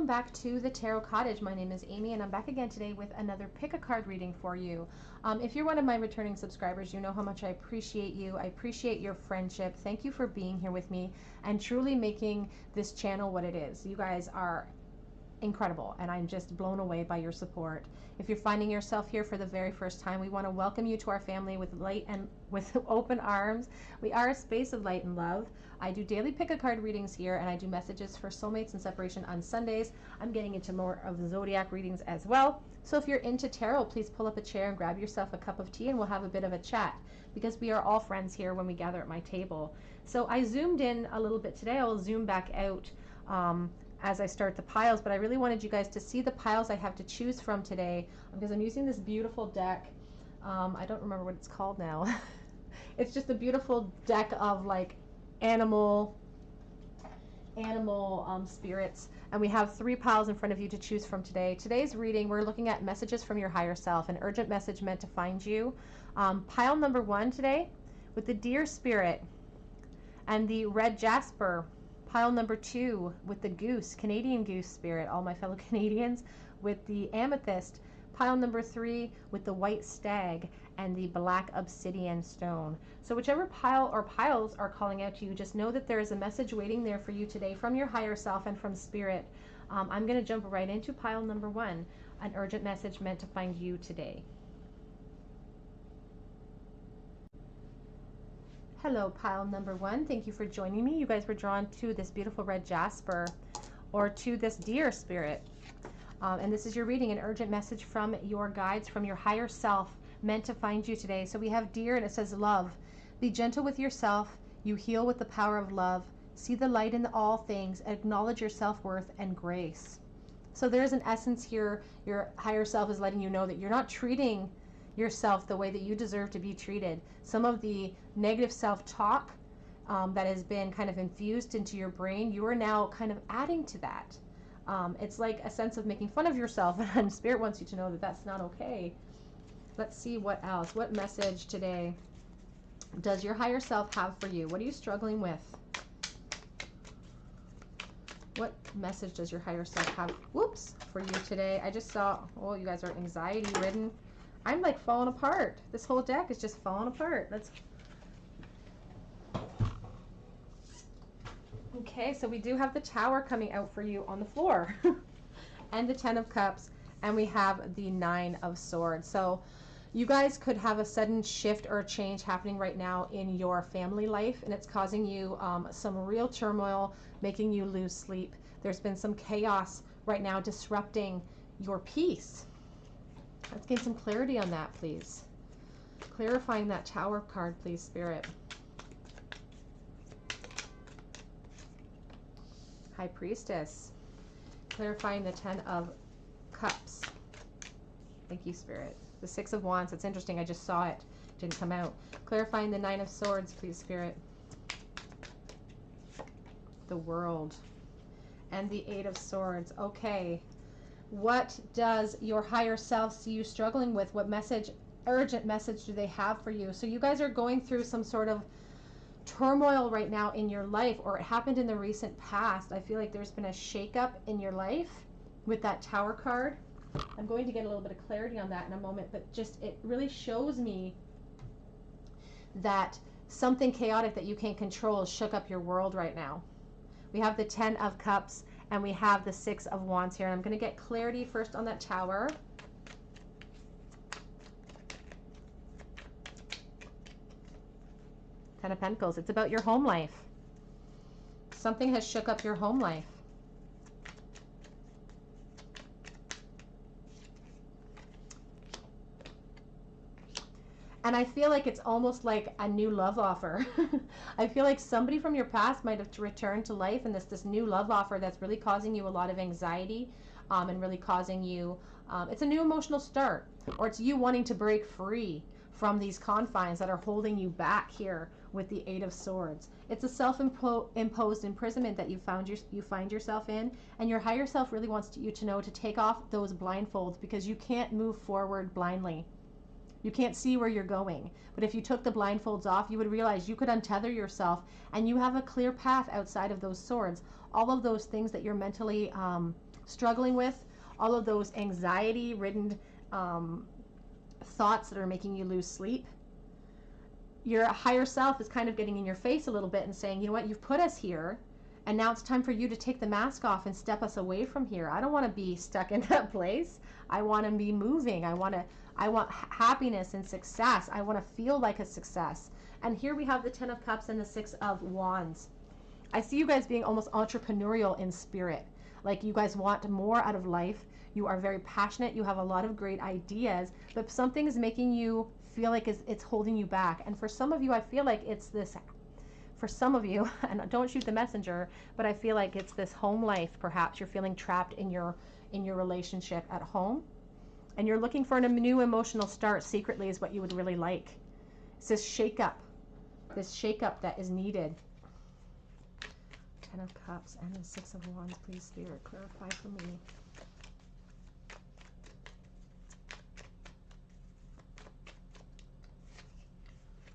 back to the Tarot Cottage. My name is Amy and I'm back again today with another pick a card reading for you. If you're one of my returning subscribers, you know how much I appreciate you. I appreciate your friendship. Thank you for being here with me and truly making this channel what it is. You guys are incredible and I'm just blown away by your support. If you're finding yourself here for the very first time, we want to welcome you to our family with light and with open arms. We are a space of light and love. I do daily pick a card readings here and I do messages for soulmates and separation on Sundays. I'm getting into more of the zodiac readings as well. So if you're into tarot, please pull up a chair and grab yourself a cup of tea and we'll have a bit of a chat because we are all friends here when we gather at my table. So I zoomed in a little bit today. I will zoom back out as I start the piles, but I really wanted you guys to see the piles I have to choose from today because I'm using this beautiful deck. I don't remember what it's called now. It's just a beautiful deck of like animal spirits, and we have 3 piles in front of you to choose from today. Today's reading, we're looking at messages from your higher self, an urgent message meant to find you. Pile number 1 today with the deer spirit and the red jasper. Pile number 2 with the goose, Canadian goose spirit, all my fellow Canadians, with the amethyst. Pile number 3 with the white stag and the black obsidian stone. So whichever pile or piles are calling out to you, just know that there is a message waiting there for you today from your higher self and from spirit. I'm going to jump right into pile number 1, an urgent message meant to find you today. Hello, pile number 1. Thank you for joining me. You guys were drawn to this beautiful red jasper or to this deer spirit. And this is your reading, an urgent message from your guides, from your higher self, meant to find you today. So we have deer and it says love. Be gentle with yourself. You heal with the power of love. See the light in all things. Acknowledge your self-worth and grace. So there's an essence here. Your higher self is letting you know that you're not treating yourself the way that you deserve to be treated. Some of the negative self-talk that has been kind of infused into your brain, you are now kind of adding to that. It's like a sense of making fun of yourself, and Spirit wants you to know that that's not okay. Let's see what else. What message today does your higher self have for you? What are you struggling with? What message does your higher self have, whoops, for you today? I just saw, oh, you guys are anxiety ridden. I'm like falling apart. This whole deck is just falling apart. Okay, so we do have the Tower coming out for you on the floor and the 10 of Cups, and we have the 9 of Swords. So you guys could have a sudden shift or change happening right now in your family life, and it's causing you some real turmoil, making you lose sleep. There's been some chaos right now disrupting your peace. Let's get some clarity on that, please. Clarifying that Tower card, please, Spirit. High Priestess. Clarifying the 10 of Cups. Thank you, Spirit. The 6 of Wands. It's interesting. I just saw it. Didn't come out. Clarifying the 9 of Swords, please, Spirit. The World. And the 8 of Swords. Okay. What does your higher self see you struggling with? What message, urgent message, do they have for you? So you guys are going through some sort of turmoil right now in your life, or it happened in the recent past. I feel like there's been a shakeup in your life with that Tower card. I'm going to get a little bit of clarity on that in a moment, but just it really shows me that something chaotic that you can't control shook up your world right now. We have the 10 of Cups and we have the 6 of Wands here. And I'm going to get clarity first on that Tower. Ten of Pentacles. It's about your home life. Something has shook up your home life. And I feel like it's almost like a new love offer. I feel like somebody from your past might have returned to life, and this new love offer that's really causing you a lot of anxiety and really causing you, it's a new emotional start, or it's you wanting to break free from these confines that are holding you back here with the 8 of Swords. It's a self-imposed imprisonment that you find yourself in, and your higher self really wants you to know to take off those blindfolds because you can't move forward blindly. You can't see where you're going. But if you took the blindfolds off, you would realize you could untether yourself and you have a clear path outside of those swords. All of those things that you're mentally struggling with, all of those anxiety-ridden thoughts that are making you lose sleep. Your higher self is kind of getting in your face a little bit and saying, you know what, you've put us here, and now it's time for you to take the mask off and step us away from here. I don't want to be stuck in that place. I want to be moving. I want happiness and success. I want to feel like a success. And here we have the 10 of Cups and the 6 of Wands. I see you guys being almost entrepreneurial in spirit. Like you guys want more out of life. You are very passionate. You have a lot of great ideas, but something is making you feel like it's holding you back. And for some of you, I feel like it's this, for some of you, and don't shoot the messenger, but I feel like it's this home life. Perhaps you're feeling trapped in your relationship at home, and you're looking for a new emotional start secretly is what you would really like. It's this shakeup that is needed. 10 of Cups and the 6 of Wands. Please, Spirit, clarify for me.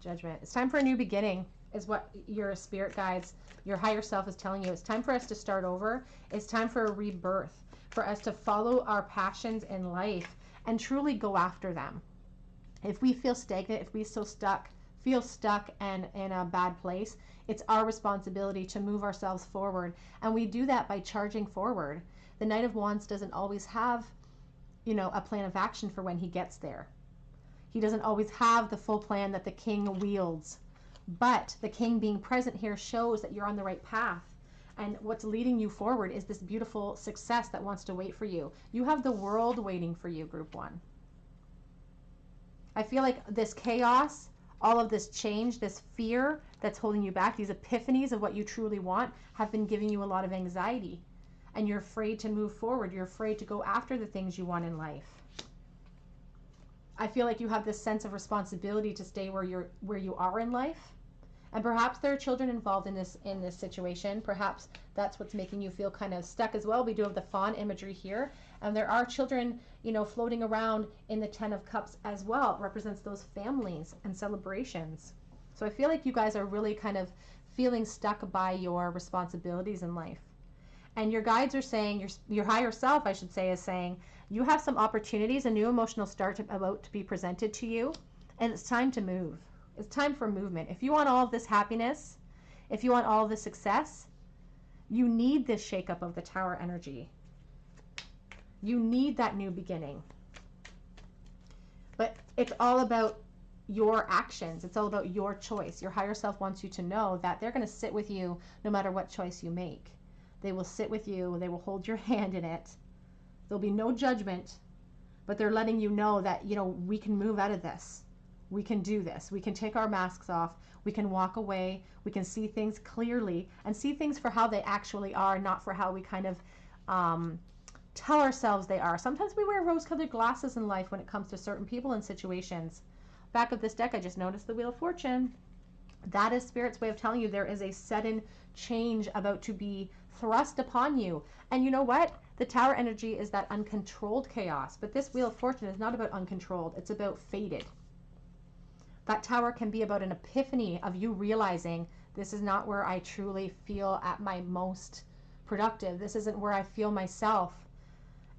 Judgment. It's time for a new beginning is what your spirit guides, your higher self is telling you. It's time for us to start over. It's time for a rebirth, for us to follow our passions in life and truly go after them. If we feel stagnant, if we feel stuck and in a bad place, it's our responsibility to move ourselves forward. And we do that by charging forward. The Knight of Wands doesn't always have, a plan of action for when he gets there. He doesn't always have the full plan that the King wields. But the King being present here shows that you're on the right path. And what's leading you forward is this beautiful success that wants to wait for you. You have the world waiting for you, Group 1. I feel like this chaos, all of this change, this fear that's holding you back, these epiphanies of what you truly want have been giving you a lot of anxiety. And you're afraid to move forward. You're afraid to go after the things you want in life. I feel like you have this sense of responsibility to stay where you are in life. And perhaps there are children involved in this situation. Perhaps that's what's making you feel kind of stuck as well. We do have the fawn imagery here. And there are children, floating around in the 10 of Cups as well. It represents those families and celebrations. So I feel like you guys are really kind of feeling stuck by your responsibilities in life. And your guides are saying, your higher self, I should say, is saying, you have some opportunities, a new emotional start about to be presented to you, and it's time to move. It's time for movement. If you want all of this happiness, if you want all of this success, you need this shakeup of the Tower energy. You need that new beginning. But it's all about your actions. It's all about your choice. Your higher self wants you to know that they're going to sit with you no matter what choice you make. They will sit with you. They will hold your hand in it. There'll be no judgment, but they're letting you know that, we can move out of this. We can do this. We can take our masks off. We can walk away. We can see things clearly and see things for how they actually are, not for how we kind of tell ourselves they are. Sometimes we wear rose-colored glasses in life when it comes to certain people and situations. Back of this deck, I just noticed the Wheel of Fortune. That is Spirit's way of telling you there is a sudden change about to be thrust upon you. And you know what? The Tower energy is that uncontrolled chaos. But this Wheel of Fortune is not about uncontrolled. It's about fated. That Tower can be about an epiphany of you realizing this is not where I truly feel at my most productive. This isn't where I feel myself.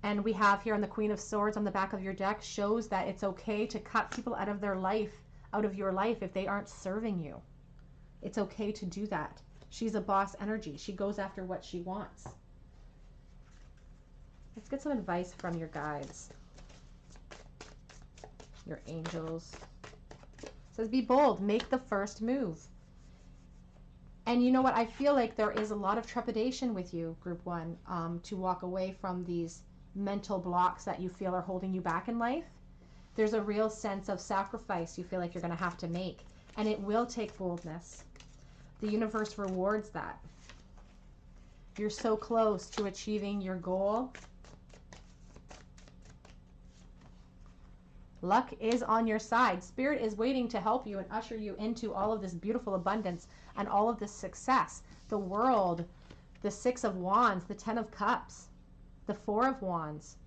And we have here on the Queen of Swords on the back of your deck shows that it's okay to cut people out of their life, out of your life if they aren't serving you. It's okay to do that. She's a boss energy. She goes after what she wants. Let's get some advice from your guides. Your angels. It says, be bold. Make the first move. And you know what? I feel like there is a lot of trepidation with you, Group 1, to walk away from these mental blocks that you feel are holding you back in life. There's a real sense of sacrifice you feel like you're going to have to make. And it will take boldness. The universe rewards that. You're so close to achieving your goal. Luck is on your side. Spirit is waiting to help you and usher you into all of this beautiful abundance and all of this success. The World, the 6 of Wands, the 10 of Cups, the 4 of Wands.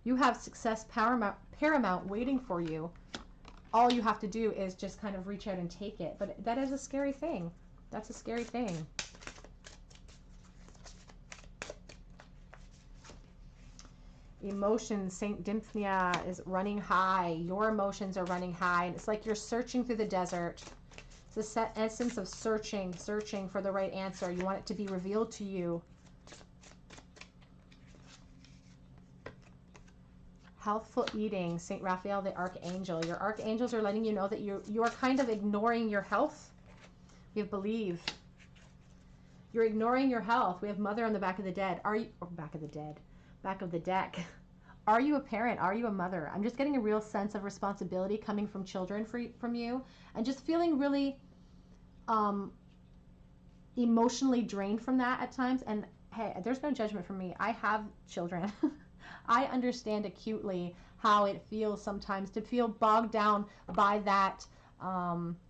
You have success paramount waiting for you. All you have to do is just kind of reach out and take it. But that is a scary thing. That's a scary thing. Emotions, Saint Dymphnia is running high. Your emotions are running high. And it's like you're searching through the desert. It's the essence of searching for the right answer. You want it to be revealed to you. Healthful eating, Saint Raphael, the Archangel. Your archangels are letting you know that you're kind of ignoring your health. We have believe. You're ignoring your health. We have Mother on the back of the dead. Are you, or back of the dead, back of the deck. Are you a parent? Are you a mother? I'm just getting a real sense of responsibility coming from children from you, and just feeling really emotionally drained from that at times. And hey, there's no judgment from me. I have children. I understand acutely how it feels sometimes to feel bogged down by that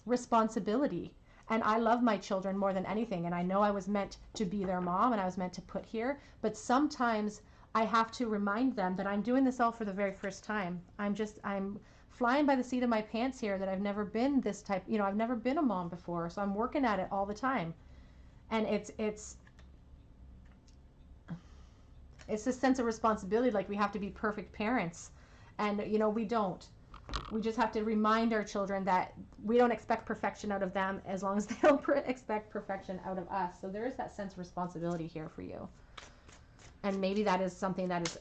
responsibility. And I love my children more than anything. And I know I was meant to be their mom and I was meant to put here. But sometimes I have to remind them that I'm doing this all for the very first time. I'm flying by the seat of my pants here, that I've never been this type, I've never been a mom before. So I'm working at it all the time. And it's this sense of responsibility, like we have to be perfect parents. And, we don't. We just have to remind our children that we don't expect perfection out of them as long as they don't expect perfection out of us. So there is that sense of responsibility here for you. And maybe that is something that is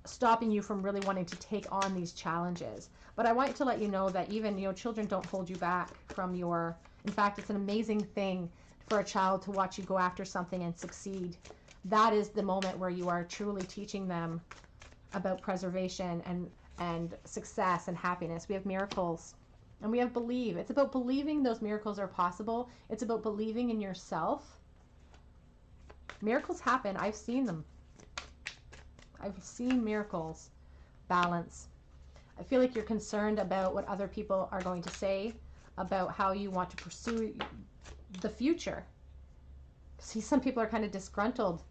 stopping you from really wanting to take on these challenges. But I want to let you know that even, children don't hold you back from your... In fact, it's an amazing thing for a child to watch you go after something and succeed. That is the moment where you are truly teaching them about preservation and success and happiness. We have miracles and we have believe. It's about believing those miracles are possible. It's about believing in yourself. Miracles happen. I've seen them. I've seen miracles. Balance. I feel like you're concerned about what other people are going to say about how you want to pursue the future. See, some people are kind of disgruntled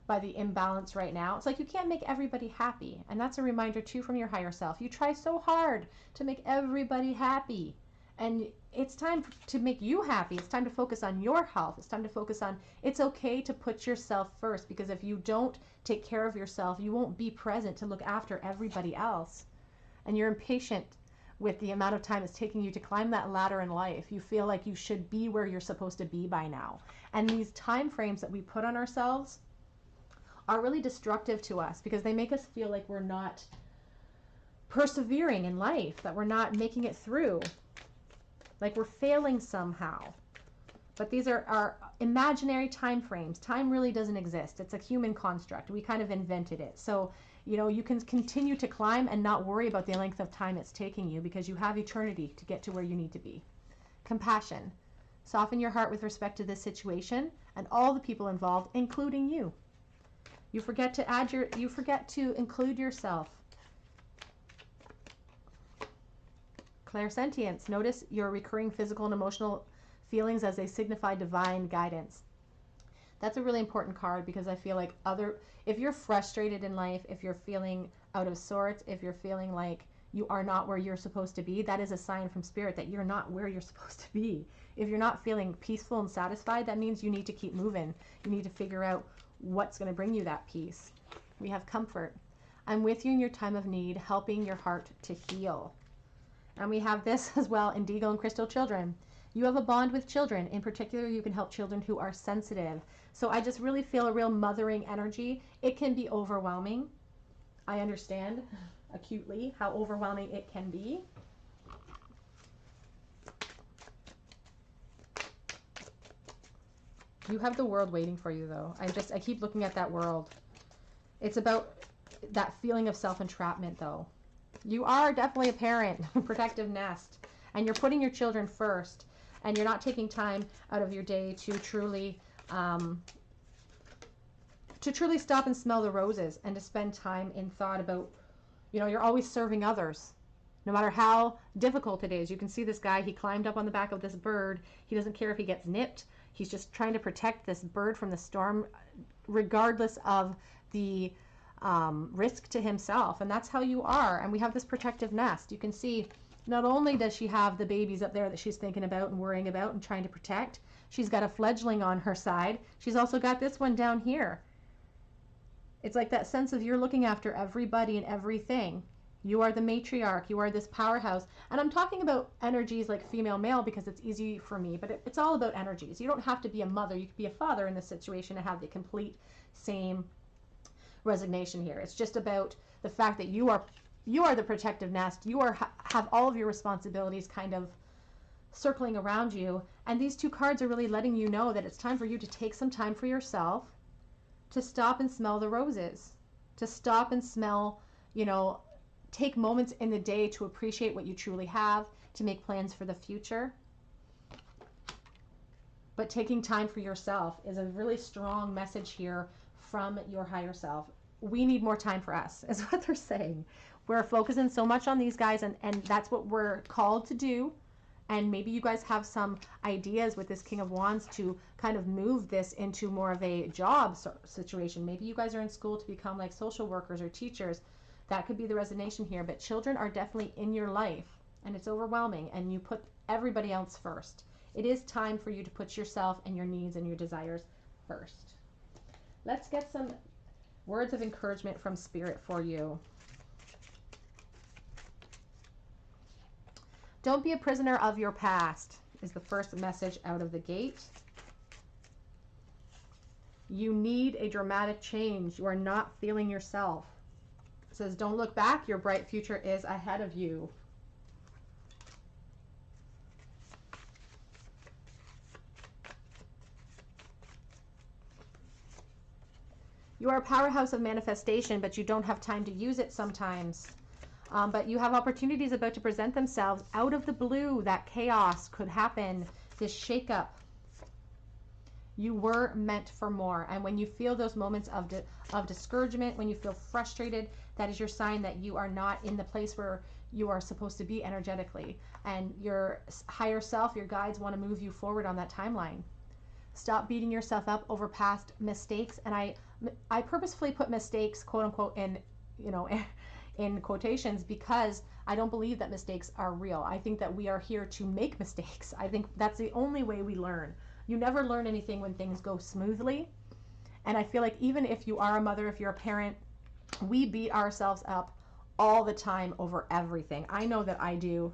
by the imbalance right now. It's like you can't make everybody happy. And that's a reminder too from your higher self. You try so hard to make everybody happy. And it's time to make you happy. It's time to focus on your health. It's time to focus on, it's okay to put yourself first, because if you don't take care of yourself, you won't be present to look after everybody else. And you're impatient with the amount of time it's taking you to climb that ladder in life. You feel like you should be where you're supposed to be by now. And these time frames that we put on ourselves are really destructive to us, because they make us feel like we're not persevering in life, that we're not making it through, like we're failing somehow. But these are our imaginary time frames. Time really doesn't exist. It's a human construct. We kind of invented it. So, you can continue to climb and not worry about the length of time it's taking you, because you have eternity to get to where you need to be. Compassion. Soften your heart with respect to this situation and all the people involved, including you. You forget to include yourself. Clairsentience. Notice your recurring physical and emotional feelings as they signify divine guidance. That's a really important card, because I feel like if you're frustrated in life, if you're feeling out of sorts, if you're feeling like you are not where you're supposed to be, that is a sign from spirit that you're not where you're supposed to be. If you're not feeling peaceful and satisfied, that means you need to keep moving. You need to figure out what's going to bring you that peace. We have comfort. I'm with you in your time of need, helping your heart to heal. And we have this as well, Indigo and Crystal children. You have a bond with children. In particular, you can help children who are sensitive. So I just really feel a real mothering energy. It can be overwhelming. I understand acutely how overwhelming it can be. You have the world waiting for you, though. I keep looking at that world. It's about that feeling of self-entrapment, though. You are definitely a parent, protective nest, and you're putting your children first, and you're not taking time out of your day to truly stop and smell the roses, and to spend time in thought about, you're always serving others, no matter how difficult it is. You can see this guy, he climbed up on the back of this bird. He doesn't care if he gets nipped. He's just trying to protect this bird from the storm, regardless of the risk to himself. And that's how you are. And we have this protective nest. You can see, not only does she have the babies up there that she's thinking about and worrying about and trying to protect, she's got a fledgling on her side. She's also got this one down here. It's like that sense of you're looking after everybody and everything. You are the matriarch. You are this powerhouse. And I'm talking about energies like female, male because it's easy for me, but it's all about energies. You don't have to be a mother. You could be a father in this situation and have the complete same resignation here. It's just about the fact that you are the protective nest. You are have all of your responsibilities kind of circling around you. And these two cards are really letting you know that it's time for you to take some time for yourself, to stop and smell the roses, to stop and smell, you know, take moments in the day to appreciate what you truly have, to make plans for the future. But taking time for yourself is a really strong message here from your higher self. We need more time for us, is what they're saying. We're focusing so much on these guys, and that's what we're called to do. And maybe you guys have some ideas with this King of Wands to kind of move this into more of a job situation. Maybe you guys are in school to become like social workers or teachers. That could be the resonation here. But children are definitely in your life, and it's overwhelming, and you put everybody else first. It is time for you to put yourself and your needs and your desires first. Let's get some words of encouragement from Spirit for you. Don't be a prisoner of your past is the first message out of the gate. You need a dramatic change. You are not feeling yourself. It says, don't look back. Your bright future is ahead of you. You are a powerhouse of manifestation, but you don't have time to use it sometimes. But you have opportunities about to present themselves out of the blue. That chaos could happen, this shakeup. You were meant for more. And when you feel those moments of discouragement, when you feel frustrated, that is your sign that you are not in the place where you are supposed to be energetically. And your higher self, your guides, want to move you forward on that timeline. Stop beating yourself up over past mistakes. And I purposefully put mistakes, quote unquote, in, you know, in quotations, because I don't believe that mistakes are real. I think that we are here to make mistakes. I think that's the only way we learn. You never learn anything when things go smoothly. And I feel like even if you are a mother, if you're a parent, we beat ourselves up all the time over everything. I know that I do.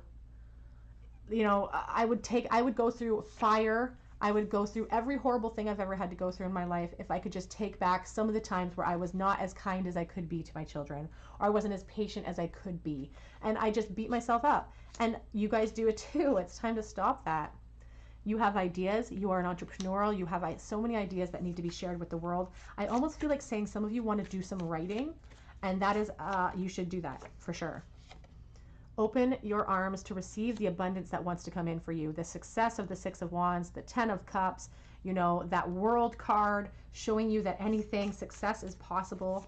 You know, I would go through fire. I would go through every horrible thing I've ever had to go through in my life if I could just take back some of the times where I was not as kind as I could be to my children, or I wasn't as patient as I could be. And I just beat myself up. And you guys do it too. It's time to stop that. You have ideas. You are an entrepreneurial. You have so many ideas that need to be shared with the world. I almost feel like saying some of you want to do some writing, and that is, you should do that for sure. Open your arms to receive the abundance that wants to come in for you. The success of the Six of Wands, the Ten of Cups, you know, that World card showing you that anything, success is possible.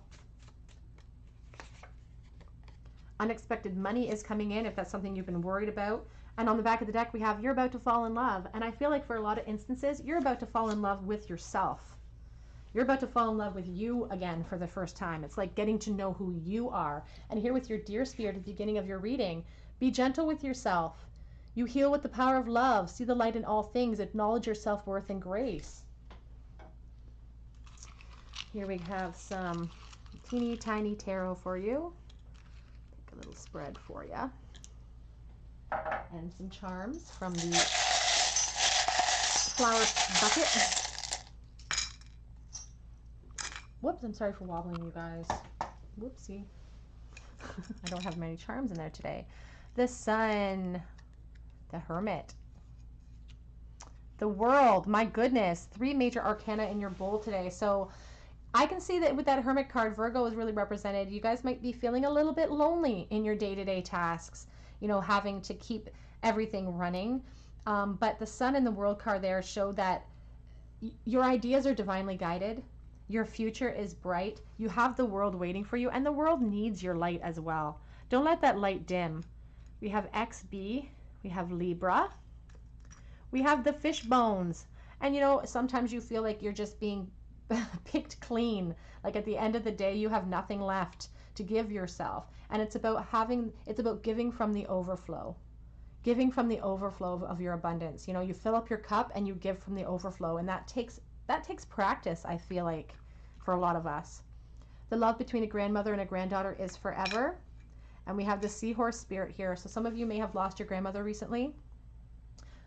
Unexpected money is coming in if that's something you've been worried about. And on the back of the deck, we have you're about to fall in love. And I feel like for a lot of instances, you're about to fall in love with yourself. You're about to fall in love with you again for the first time. It's like getting to know who you are. And here with your deer spirit at the beginning of your reading, be gentle with yourself. You heal with the power of love. See the light in all things. Acknowledge your self-worth and grace. Here we have some teeny tiny tarot for you. Take a little spread for you. And some charms from the flower bucket. Whoops, I'm sorry for wobbling, you guys. Whoopsie. I don't have many charms in there today. The Sun, the Hermit, the World. My goodness, 3 major arcana in your bowl today. So I can see that with that Hermit card, Virgo is really represented. You guys might be feeling a little bit lonely in your day-to-day tasks, you know, having to keep everything running. But the Sun and the World card there show that your ideas are divinely guided. Your future is bright. You have the world waiting for you, and the world needs your light as well. Don't let that light dim. We have XB, we have Libra, we have the fish bones. And you know, sometimes you feel like you're just being picked clean. Like at the end of the day, you have nothing left to give yourself. And it's about giving from the overflow. Giving from the overflow of your abundance. You know, you fill up your cup and you give from the overflow, and that takes practice, I feel like, for a lot of us. The love between a grandmother and a granddaughter is forever. And we have the seahorse spirit here. So some of you may have lost your grandmother recently.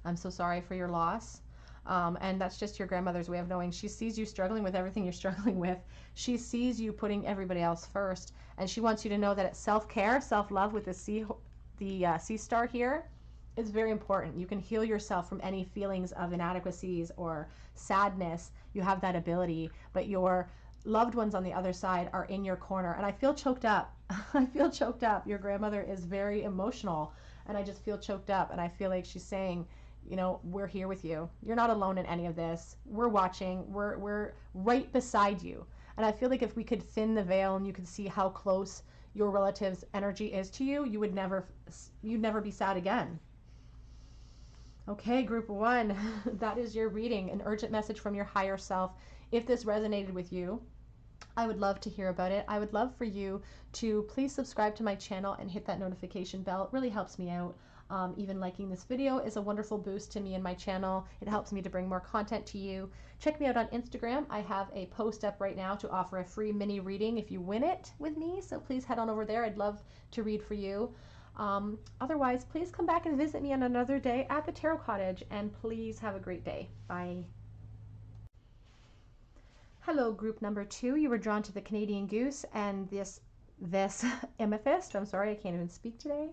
I'm so sorry for your loss. And that's just your grandmother's way of knowing. She sees you struggling with everything you're struggling with. She sees you putting everybody else first. And she wants you to know that it's self-care, self-love with the sea star here is very important. You can heal yourself from any feelings of inadequacies or sadness. You have that ability, but your loved ones on the other side are in your corner. And I feel choked up. I feel choked up. Your grandmother is very emotional, and I just feel choked up. And I feel like she's saying, you know, we're here with you. You're not alone in any of this. We're watching. We're right beside you. And I feel like if we could thin the veil and you could see how close your relative's energy is to you, you'd never be sad again. Okay, group 1, that is your reading, an urgent message from your higher self. If this resonated with you, I would love to hear about it. I would love for you to please subscribe to my channel and hit that notification bell. It really helps me out. Even liking this video is a wonderful boost to me and my channel. It helps me to bring more content to you. Check me out on Instagram. I have a post up right now to offer a free mini reading if you win it with me. So please head on over there. I'd love to read for you. Otherwise, please come back and visit me on another day at the Tarot Cottage, and please have a great day. Bye. Hello, group number 2. You were drawn to the Canadian goose and this amethyst. I'm sorry, I can't even speak today.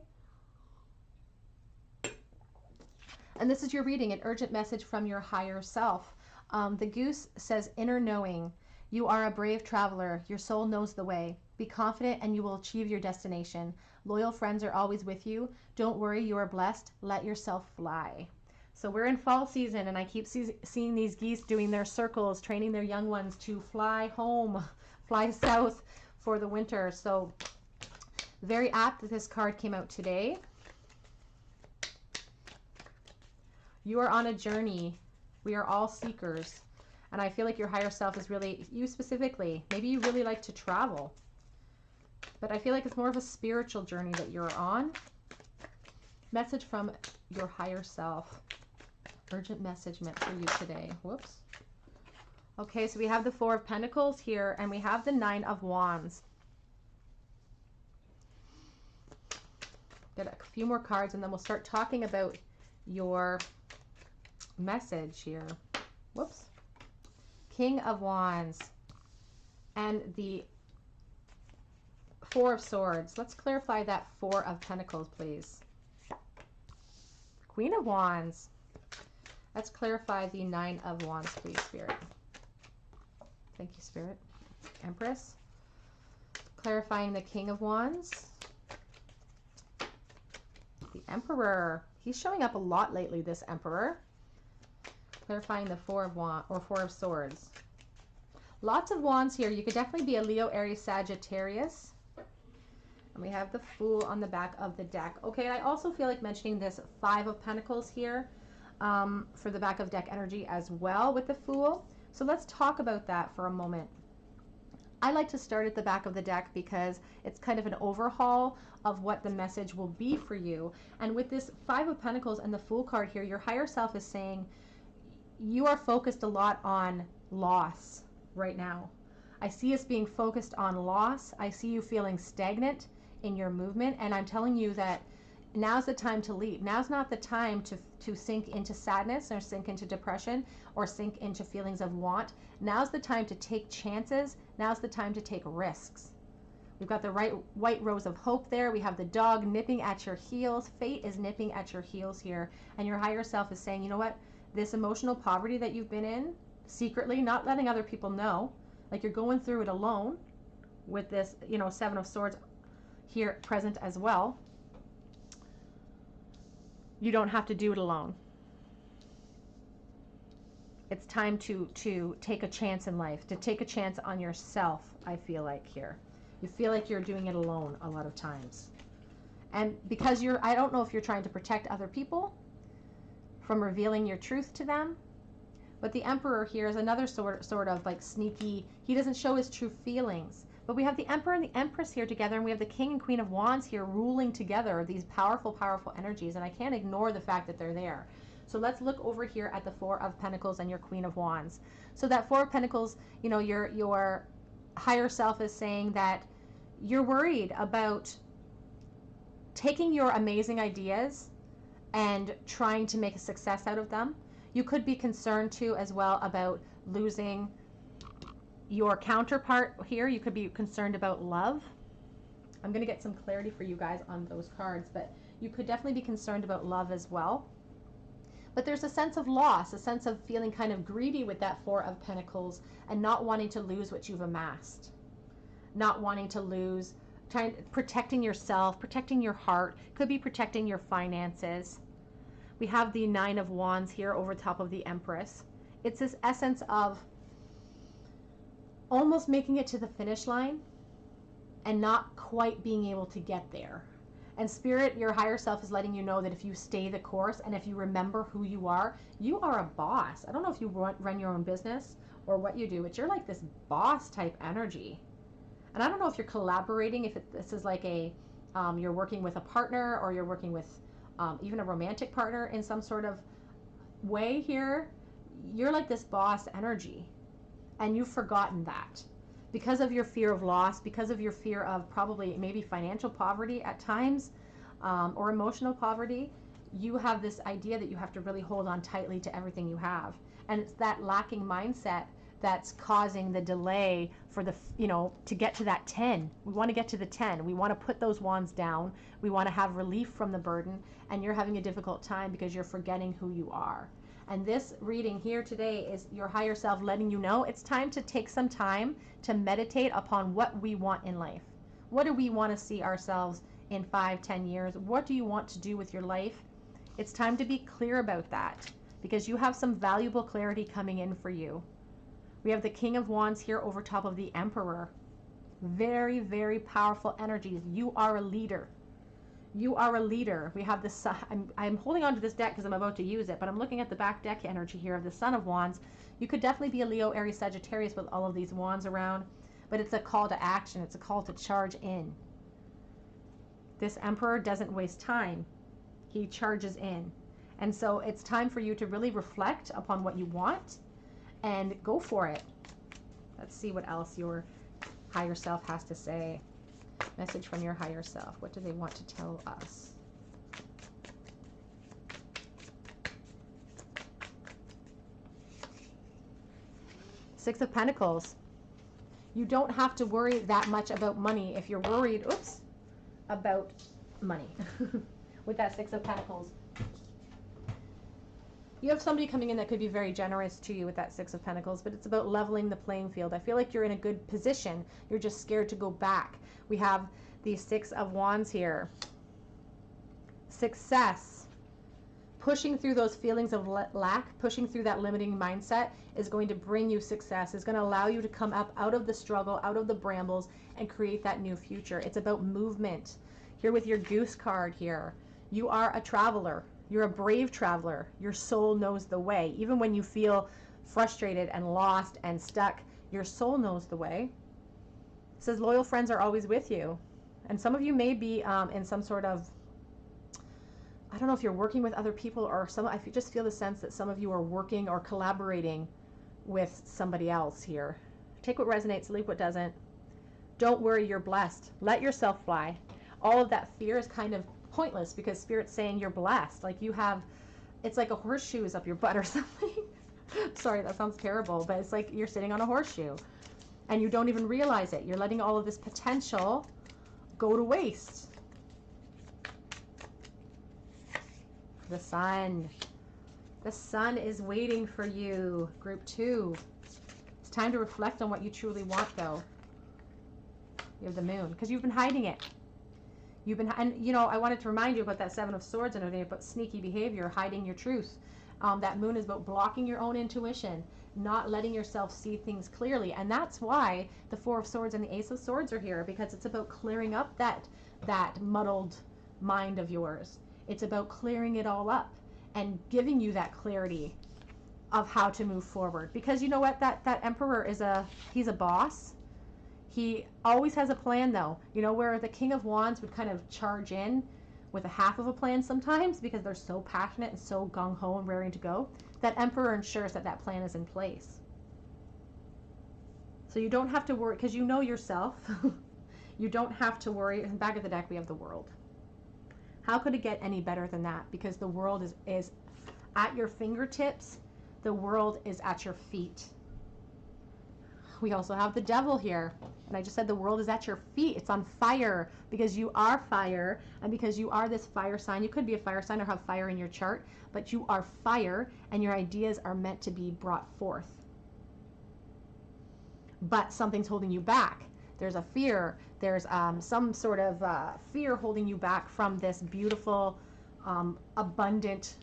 And this is your reading, an urgent message from your higher self. The goose says, inner knowing. You are a brave traveler. Your soul knows the way. Be confident and you will achieve your destination. Loyal friends are always with you. Don't worry, you are blessed. Let yourself fly. So we're in fall season, and I keep seeing these geese doing their circles, training their young ones to fly home, fly south for the winter. So very apt that this card came out today. You are on a journey. We are all seekers. And I feel like your higher self is really, you specifically, maybe you really like to travel. But I feel like it's more of a spiritual journey that you're on. Message from your higher self. Urgent message meant for you today. Whoops. Okay, so we have the 4 of Pentacles here, and we have the 9 of Wands. Get a few more cards, and then we'll start talking about your message here. Whoops. King of Wands and the 4 of Swords. Let's clarify that 4 of Pentacles, please. Queen of Wands. Let's clarify the 9 of Wands, please, Spirit. Thank you, Spirit. Empress. Clarifying the King of Wands. The Emperor. He's showing up a lot lately, this Emperor. Clarifying the 4 of Wands, or 4 of Swords. Lots of Wands here. You could definitely be a Leo, Aries, Sagittarius. And we have the Fool on the back of the deck. Okay, I also feel like mentioning this 5 of Pentacles here for the back of deck energy as well with the Fool. So let's talk about that for a moment. I like to start at the back of the deck because it's kind of an overhaul of what the message will be for you. And with this 5 of Pentacles and the Fool card here, your higher self is saying you are focused a lot on loss right now. I see us being focused on loss. I see you feeling stagnant in your movement, and I'm telling you that now's the time to leap. Now's not the time to sink into sadness or sink into depression or sink into feelings of want. Now's the time to take chances. Now's the time to take risks. We've got the white rose of hope there. We have the dog nipping at your heels. Fate is nipping at your heels here, and your higher self is saying, you know what, this emotional poverty that you've been in secretly, not letting other people know, like you're going through it alone with this, you know, 7 of Swords here present as well. You don't have to do it alone. It's time to take a chance in life, to take a chance on yourself, I feel like here. You feel like you're doing it alone a lot of times. And because I don't know if you're trying to protect other people from revealing your truth to them, but the Emperor here is another sort of like sneaky, he doesn't show his true feelings. But we have the Emperor and the Empress here together, and we have the King and Queen of Wands here ruling together, these powerful, powerful energies, and I can't ignore the fact that they're there. So let's look over here at the 4 of Pentacles and your Queen of Wands. So that 4 of Pentacles, you know, you're higher self is saying that you're worried about taking your amazing ideas and trying to make a success out of them. You could be concerned too as well about losing your counterpart here. You could be concerned about love. I'm going to get some clarity for you guys on those cards, but you could definitely be concerned about love as well. But there's a sense of loss, a sense of feeling kind of greedy with that Four of Pentacles and not wanting to lose what you've amassed. Not wanting to lose, protecting yourself, protecting your heart, could be protecting your finances. We have the Nine of Wands here over top of the Empress. It's this essence of almost making it to the finish line and not quite being able to get there. And Spirit, your higher self is letting you know that if you stay the course and if you remember who you are a boss. I don't know if you run your own business or what you do, but you're like this boss type energy. And I don't know if you're collaborating, if this is like a, you're working with a partner or you're working with even a romantic partner in some sort of way here. You're like this boss energy and you've forgotten that. Because of your fear of loss, because of your fear of probably maybe financial poverty at times, or emotional poverty, you have this idea that you have to really hold on tightly to everything you have. And it's that lacking mindset that's causing the delay for the, to get to that 10. We want to get to the 10. We want to put those wands down. We want to have relief from the burden, and you're having a difficult time because you're forgetting who you are. And this reading here today is your higher self letting you know it's time to take some time to meditate upon what we want in life. What do we want to see ourselves in 5-10 years? What do you want to do with your life? It's time to be clear about that because you have some valuable clarity coming in for you. We have the King of Wands here over top of the Emperor. Very, very powerful energies. You are a leader. You are a leader. We have the Sun. I'm holding on to this deck because I'm about to use it, but I'm looking at the back deck energy here of the Son of Wands. You could definitely be a Leo, Aries, Sagittarius with all of these wands around, but it's a call to action. It's a call to charge in. This Emperor doesn't waste time. He charges in. And so it's time for you to really reflect upon what you want and go for it. Let's see what else your higher self has to say. Message from your higher self. What do they want to tell us? Six of Pentacles. You don't have to worry that much about money if you're worried, about money. With that Six of Pentacles. You have somebody coming in that could be very generous to you with that Six of Pentacles, but it's about leveling the playing field. I feel like you're in a good position. You're just scared to go back. We have the Six of Wands here. Success. Pushing through those feelings of lack, pushing through that limiting mindset is going to bring you success. It's going to allow you to come up out of the struggle, out of the brambles, and create that new future. It's about movement. Here with your Goose card here, you are a traveler. You're a brave traveler. Your soul knows the way. Even when you feel frustrated and lost and stuck, your soul knows the way. It says loyal friends are always with you. And some of you may be in some sort of, I don't know if you're working with other people or I just feel the sense that some of you are working or collaborating with somebody else here. Take what resonates, leave what doesn't. Don't worry, you're blessed. Let yourself fly. All of that fear is kind of pointless because Spirit's saying you're blessed. Like you have, it's like a horseshoe is up your butt or something. Sorry, that sounds terrible, but it's like you're sitting on a horseshoe and you don't even realize it. You're letting all of this potential go to waste. The Sun. The Sun is waiting for you, Group 2. It's time to reflect on what you truly want, though. You have the Moon, because you've been hiding it. And I wanted to remind you about that Seven of Swords and everything, about sneaky behavior, hiding your truth. That Moon is about blocking your own intuition, not letting yourself see things clearly. And that's why the Four of Swords and the Ace of Swords are here, because it's about clearing up that muddled mind of yours. It's about clearing it all up and giving you that clarity of how to move forward. Because you know what? That Emperor he's a boss. He always has a plan, though. Where the King of Wands would kind of charge in with a half of a plan sometimes because they're so passionate and so gung-ho and raring to go. That Emperor ensures that plan is in place. So you don't have to worry, because you know yourself. You don't have to worry. In the back of the deck, we have the World. How could it get any better than that? Because the world is at your fingertips. The world is at your feet. We also have the Devil here. And I just said the world is at your feet. It's on fire because you are fire. And because you are this fire sign, you could be a fire sign or have fire in your chart, but you are fire and your ideas are meant to be brought forth. But something's holding you back. There's a fear. There's some sort of fear holding you back from this beautiful, abundant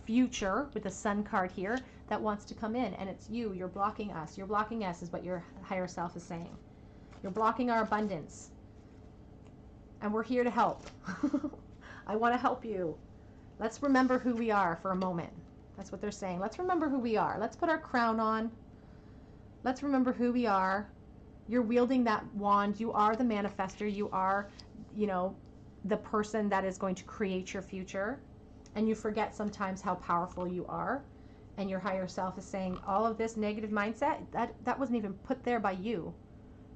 future with the Sun card here that wants to come in. And it's you. You're blocking us. You're blocking us is what your higher self is saying. You're blocking our abundance. And we're here to help. I want to help you. Let's remember who we are for a moment. That's what they're saying. Let's remember who we are. Let's put our crown on. Let's remember who we are. You're wielding that wand. You are the manifester. You are, you know, the person that is going to create your future. And you forget sometimes how powerful you are. And your higher self is saying all of this negative mindset, that wasn't even put there by you.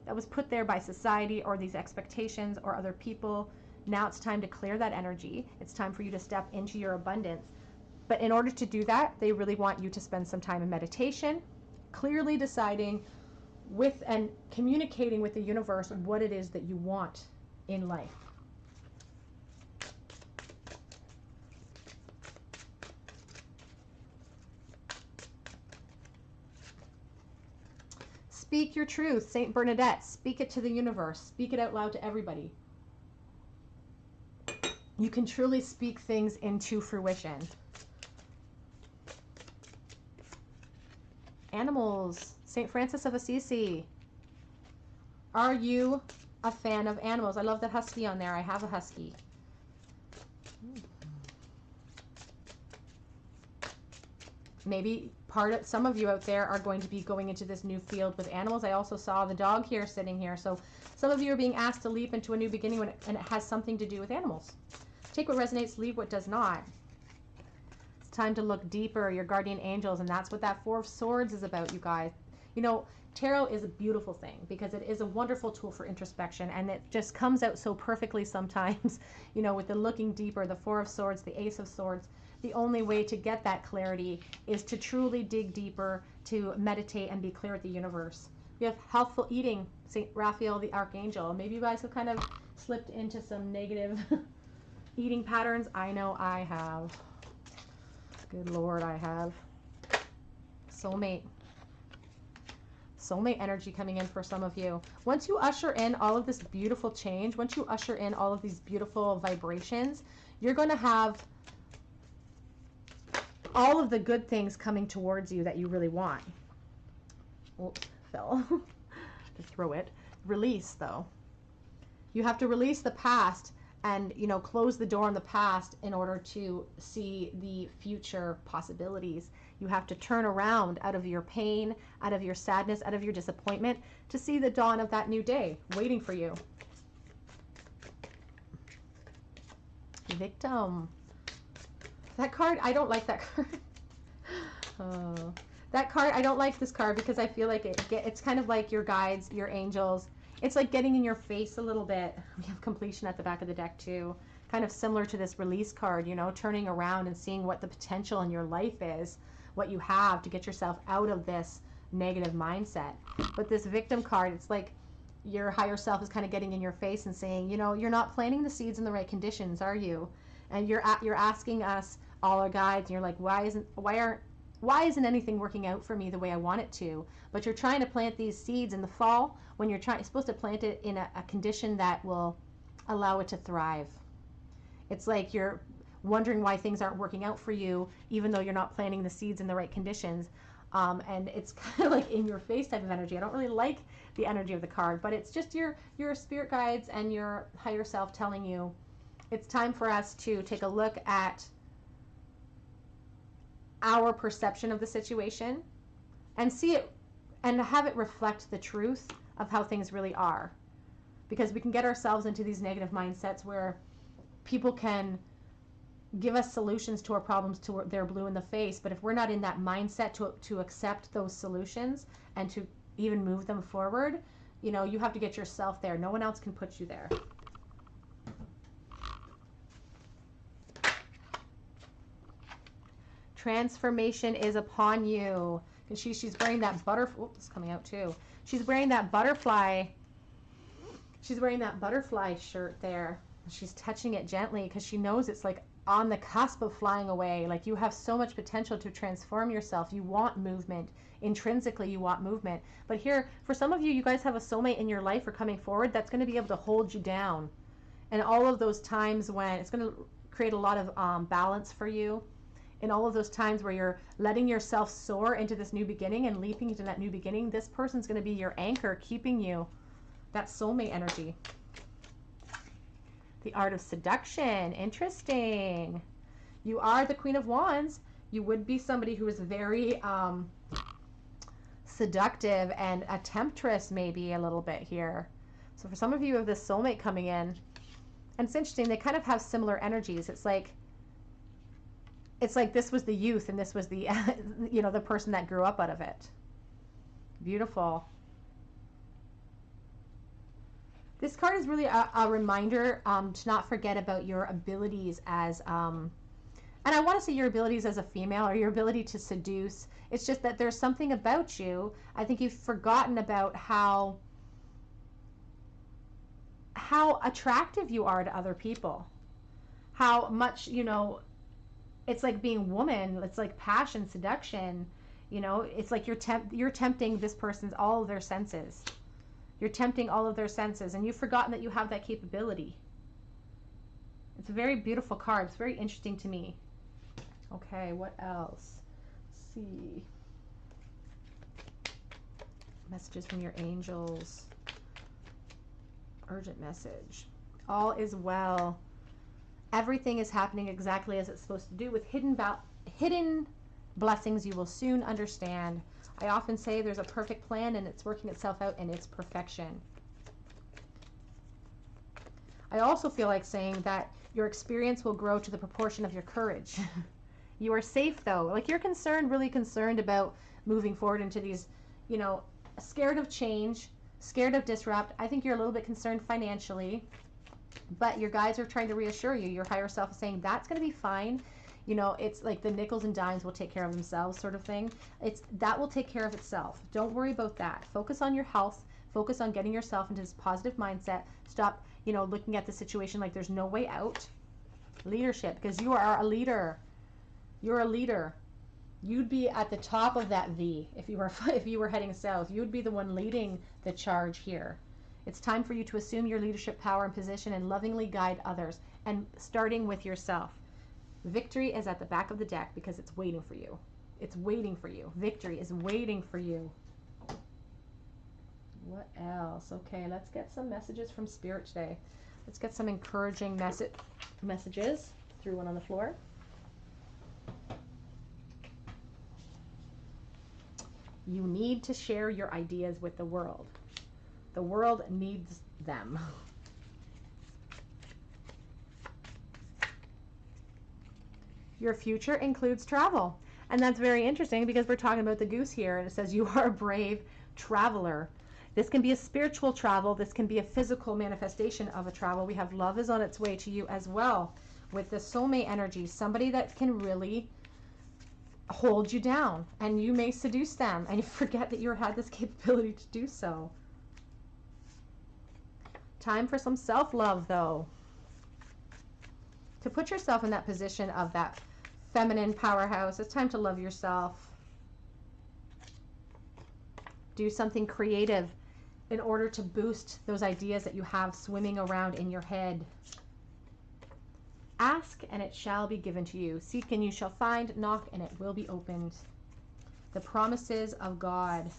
That was put there by society or these expectations or other people. Now it's time to clear that energy. It's time for you to step into your abundance. But in order to do that, they really want you to spend some time in meditation, clearly deciding with and communicating with the universe what it is that you want in life. Speak your truth, Saint Bernadette. Speak it to the universe. Speak it out loud to everybody. You can truly speak things into fruition. Animals, Saint Francis of Assisi. Are you a fan of animals? I love that husky on there. I have a husky. Maybe some of you out there are going to be going into this new field with animals. I also saw the dog here sitting here. So some of you are being asked to leap into a new beginning and it has something to do with animals. Take what resonates, leave what does not. It's time to look deeper, your guardian angels, and that's what that Four of Swords is about, you guys. You know, tarot is a beautiful thing because it is a wonderful tool for introspection, and it just comes out so perfectly sometimes, you know, with the looking deeper, the Four of Swords, the Ace of Swords. The only way to get that clarity is to truly dig deeper, to meditate and be clear with the universe. We have healthful eating, St. Raphael the Archangel. Maybe you guys have kind of slipped into some negative eating patterns. I know I have. Good Lord, I have. Soulmate. Soulmate energy coming in for some of you. Once you usher in all of this beautiful change, once you usher in all of these beautiful vibrations, you're going to have all of the good things coming towards you that you really want. Oops, fell. To throw it. Release, though. You have to release the past and, you know, close the door on the past in order to see the future possibilities. You have to turn around out of your pain, out of your sadness, out of your disappointment to see the dawn of that new day waiting for you. Victim. That card, I don't like that card. Oh, that card, I don't like this card because I feel like it's kind of like your guides, your angels. It's like getting in your face a little bit. We have completion at the back of the deck too. Kind of similar to this release card, you know, turning around and seeing what the potential in your life is, what you have to get yourself out of this negative mindset. But this victim card, it's like your higher self is kind of getting in your face and saying, you know, you're not planting the seeds in the right conditions, are you? And you're asking us, all our guides, and you're like, why isn't anything working out for me the way I want it to? But you're trying to plant these seeds in the fall when you're supposed to plant it in a condition that will allow it to thrive. It's like you're wondering why things aren't working out for you, even though you're not planting the seeds in the right conditions. And it's kind of like in your face type of energy. I don't really like the energy of the card, but it's just your spirit guides and your higher self telling you it's time for us to take a look at our perception of the situation and see it and have it reflect the truth of how things really are. Because we can get ourselves into these negative mindsets where people can give us solutions to our problems till they're blue in the face, but if we're not in that mindset to accept those solutions and to even move them forward, you know, you have to get yourself there. No one else can put you there. Transformation is upon you. And she's wearing that butterfly. Oops, it's coming out too. She's wearing that butterfly. She's wearing that butterfly shirt there. She's touching it gently because she knows it's like on the cusp of flying away. Like, you have so much potential to transform yourself. You want movement. Intrinsically, you want movement. But here, for some of you, you guys have a soulmate in your life or coming forward that's going to be able to hold you down. And all of those times when it's going to create a lot of balance for you. In all of those times where you're letting yourself soar into this new beginning and leaping into that new beginning, this person's going to be your anchor, keeping you. That soulmate energy. The art of seduction. Interesting. You are the Queen of Wands. You would be somebody who is very seductive and a temptress, maybe a little bit here. So for some of you, have this soulmate coming in, and it's interesting, they kind of have similar energies. It's like this was the youth and this was the you know, the person that grew up out of it. Beautiful. This card is really a reminder to not forget about your abilities as and I want to say your abilities as a female, or your ability to seduce. It's just that there's something about you. I think you've forgotten about how attractive you are to other people. How much, you know, it's like being woman. It's like passion, seduction. You know, it's like you're tempting this person's all of their senses. You're tempting all of their senses, and you've forgotten that you have that capability. It's a very beautiful card. It's very interesting to me. Okay, what else? Let's see. Messages from your angels. Urgent message. All is well. Everything is happening exactly as it's supposed to do. With hidden blessings you will soon understand. I often say there's a perfect plan and it's working itself out in its perfection. I also feel like saying that your experience will grow to the proportion of your courage. You are safe though. Like, you're concerned, really concerned about moving forward into these, you know, scared of change, scared of disrupt. I think you're a little bit concerned financially, but your guides are trying to reassure you. Your higher self is saying that's going to be fine. You know, it's like the nickels and dimes will take care of themselves sort of thing. That will take care of itself. Don't worry about that. Focus on your health. Focus on getting yourself into this positive mindset. Stop, you know, looking at the situation like there's no way out. Leadership, because you are a leader. You're a leader. You'd be at the top of that V if you were heading south. You'd be the one leading the charge here. It's time for you to assume your leadership power and position and lovingly guide others, and starting with yourself. Victory is at the back of the deck because it's waiting for you. It's waiting for you. Victory is waiting for you. What else? Okay, let's get some messages from Spirit today. Let's get some encouraging messages. Threw one on the floor. You need to share your ideas with the world. The world needs them. Your future includes travel. And that's very interesting because we're talking about the goose here, and it says you are a brave traveler. This can be a spiritual travel. This can be a physical manifestation of a travel. We have love is on its way to you as well with the soulmate energy. Somebody that can really hold you down, and you may seduce them and you forget that you had this capability to do so. Time for some self-love though. To put yourself in that position of that feminine powerhouse. It's time to love yourself. Do something creative in order to boost those ideas that you have swimming around in your head. Ask and it shall be given to you. Seek and you shall find. Knock and it will be opened. The promises of God.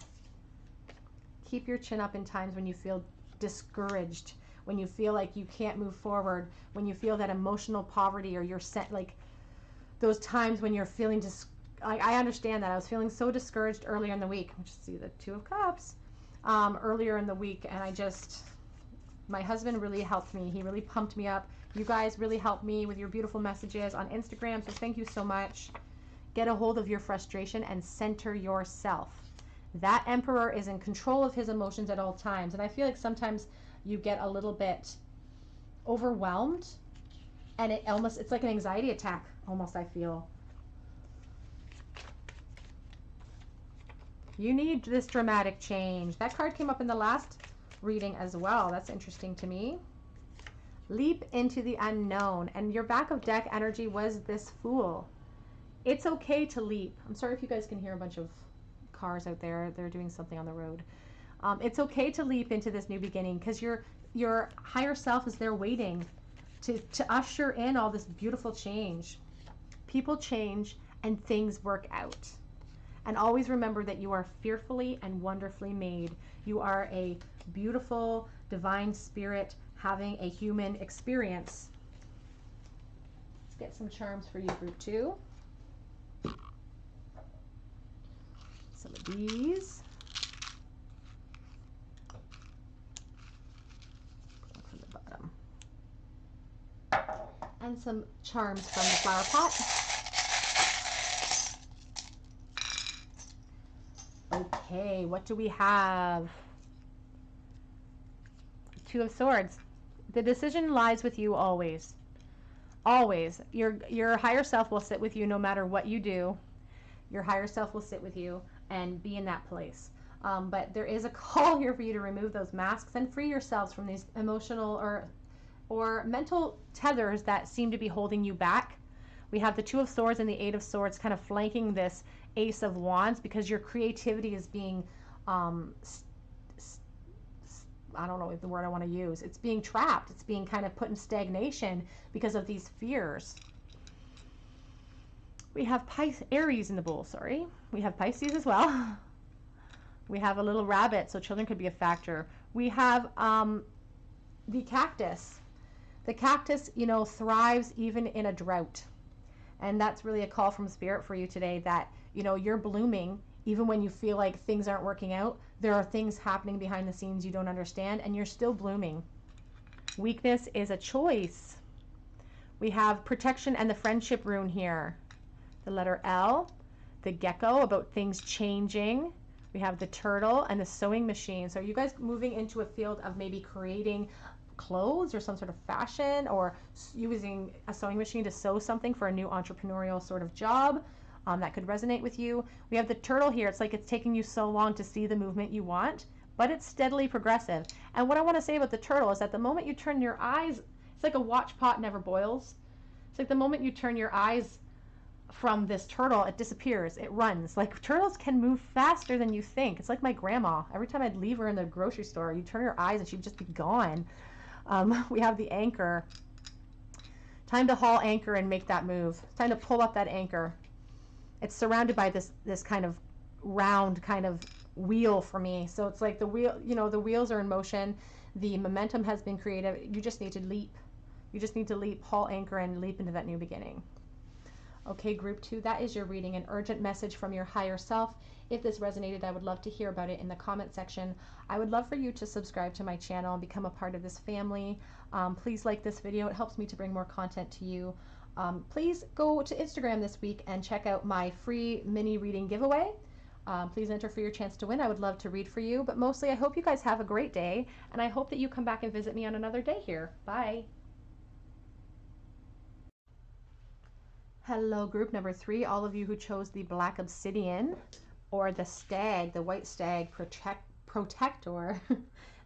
Keep your chin up in times when you feel discouraged, when you feel like you can't move forward, when you feel that emotional poverty, or you're set, like those times when you're feeling I understand that. I was feeling so discouraged earlier in the week. Let's see the Two of Cups. Earlier in the week, and my husband really helped me. He really pumped me up. You guys really helped me with your beautiful messages on Instagram, so thank you so much. Get a hold of your frustration and center yourself. That Emperor is in control of his emotions at all times. And I feel like sometimes you get a little bit overwhelmed, and it's like an anxiety attack almost, I feel. You need this dramatic change. That card came up in the last reading as well. That's interesting to me. Leap into the unknown. And your back of deck energy was this Fool. It's okay to leap. I'm sorry if you guys can hear a bunch of cars out there. They're doing something on the road. It's okay to leap into this new beginning, because your higher self is there waiting to usher in all this beautiful change. People change and things work out. And always remember that you are fearfully and wonderfully made. You are a beautiful, divine spirit having a human experience. Let's get some charms for you, group 2. Some of these. From the bottom. And some charms from the flower pot. Okay, what do we have? Two of Swords. The decision lies with you always. Always. Your higher self will sit with you no matter what you do. Your higher self will sit with you and be in that place. But there is a call here for you to remove those masks and free yourselves from these emotional or mental tethers that seem to be holding you back. We have the Two of Swords and the Eight of Swords kind of flanking this Ace of Wands, because your creativity is being, I don't know the word I want to use. It's being trapped. It's being kind of put in stagnation because of these fears. We have Aries in the bowl, sorry. We have Pisces as well. We have a little rabbit, so children could be a factor. We have the cactus. The cactus, thrives even in a drought. And that's really a call from Spirit for you today, that, you're blooming even when you feel like things aren't working out. There are things happening behind the scenes you don't understand, and you're still blooming. Weakness is a choice. We have protection and the friendship rune here. The letter L, the gecko, about things changing. We have the turtle and the sewing machine. So are you guys moving into a field of maybe creating clothes or some sort of fashion, or using a sewing machine to sew something for a new entrepreneurial sort of job? That could resonate with you. We have the turtle here. It's like it's taking you so long to see the movement you want, but it's steadily progressive. And what I want to say about the turtle is that the moment you turn your eyes, it's like a watch pot never boils. It's like the moment you turn your eyes from this turtle, it disappears. It runs. Like, turtles can move faster than you think. It's like my grandma. Every time I'd leave her in the grocery store, you'd turn your eyes and she'd just be gone. We have the anchor. Time to haul anchor and make that move. Time to pull up that anchor. It's surrounded by this kind of round kind of wheel for me. So it's like the wheel, the wheels are in motion. The momentum has been created. You just need to leap. You just need to leap, haul anchor, and leap into that new beginning. Okay, group 2, that is your reading, an urgent message from your higher self. If this resonated, I would love to hear about it in the comment section. I would love for you to subscribe to my channel and become a part of this family. Please like this video. It helps me to bring more content to you. Please go to Instagram this week and check out my free mini reading giveaway. Please enter for your chance to win. I would love to read for you, but mostly I hope you guys have a great day, and I hope that you come back and visit me on another day here. Bye. Hello, group number 3, all of you who chose the black obsidian or the stag, the white stag protector.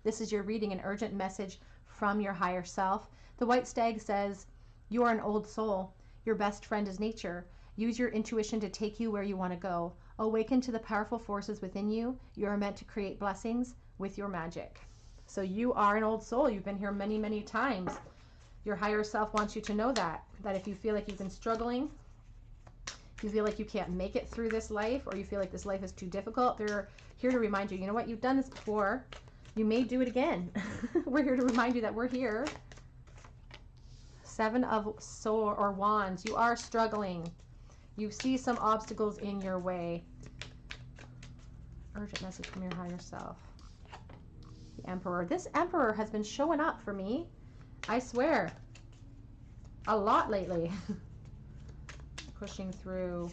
This is your reading, an urgent message from your higher self. The white stag says, you are an old soul. Your best friend is nature. Use your intuition to take you where you want to go. Awaken to the powerful forces within you. You are meant to create blessings with your magic. So you are an old soul. You've been here many, many times. Your higher self wants you to know that if you feel like you've been struggling, if you feel like you can't make it through this life, or you feel like this life is too difficult, they're here to remind you, you know what, you've done this before. You may do it again. We're here to remind you that we're here. 7 of Wands. You are struggling. You see some obstacles in your way. Urgent message from your higher self. The Emperor. This Emperor has been showing up for me, I swear, a lot lately. Pushing through.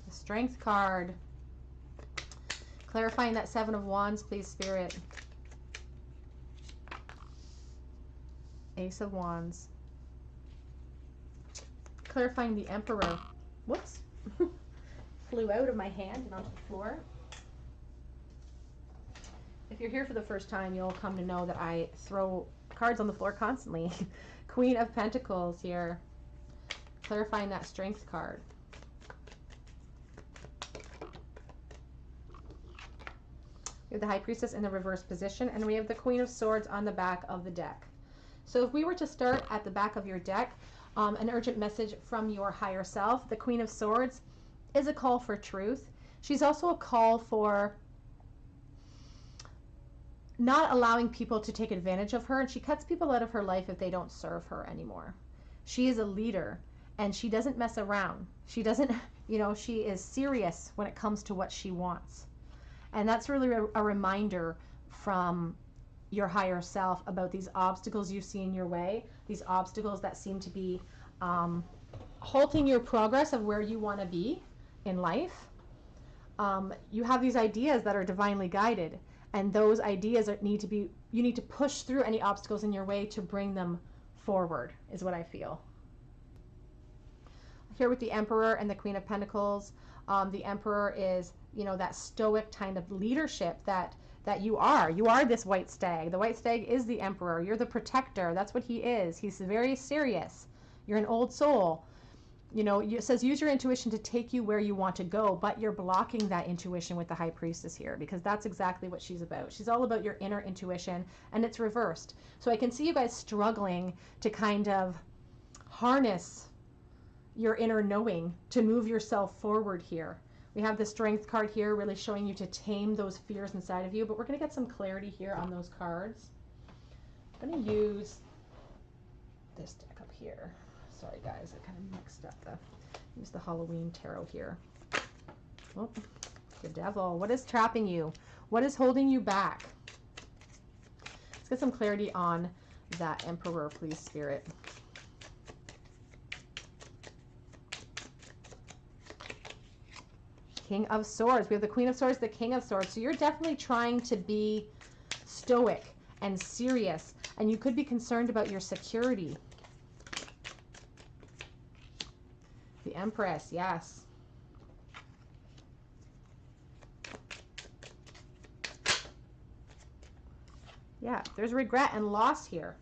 The Strength card. Clarifying that Seven of Wands, please, Spirit. Ace of Wands. Clarifying the Emperor. Whoops. Flew out of my hand and onto the floor. If you're here for the first time, you'll come to know that I throw cards on the floor constantly. Queen of Pentacles here. Clarifying that Strength card. We have the High Priestess in the reverse position, and we have the Queen of Swords on the back of the deck. So if we were to start at the back of your deck, an urgent message from your higher self, the Queen of Swords is a call for truth. She's also a call for not allowing people to take advantage of her, and she cuts people out of her life if they don't serve her anymore. She is a leader, and she doesn't mess around. She doesn't, you know, she is serious when it comes to what she wants. And that's really a reminder from your higher self about these obstacles you see in your way, these obstacles that seem to be halting your progress of where you want to be in life. You have these ideas that are divinely guided, and those ideas you need to push through any obstacles in your way to bring them forward, is what I feel. Here with the Emperor and the Queen of Pentacles, the Emperor is, you know, that stoic kind of leadership that you are. You are this white stag. The white stag is the Emperor. You're the protector. That's what he is. He's very serious. You're an old soul. You know, it says use your intuition to take you where you want to go, but you're blocking that intuition with the High Priestess here, because that's exactly what she's about. She's all about your inner intuition, and it's reversed. So I can see you guys struggling to kind of harness your inner knowing to move yourself forward here. We have the Strength card here, really showing you to tame those fears inside of you, but we're going to get some clarity here on those cards. I'm going to use this deck up here. Sorry guys, I kind of mixed up use the Halloween tarot here. Oh, the Devil. What is trapping you? What is holding you back? Let's get some clarity on that Emperor, please, Spirit. King of Swords. We have the Queen of Swords, the King of Swords. So you're definitely trying to be stoic and serious, and you could be concerned about your security. The Empress, yes. Yeah, there's regret and loss here.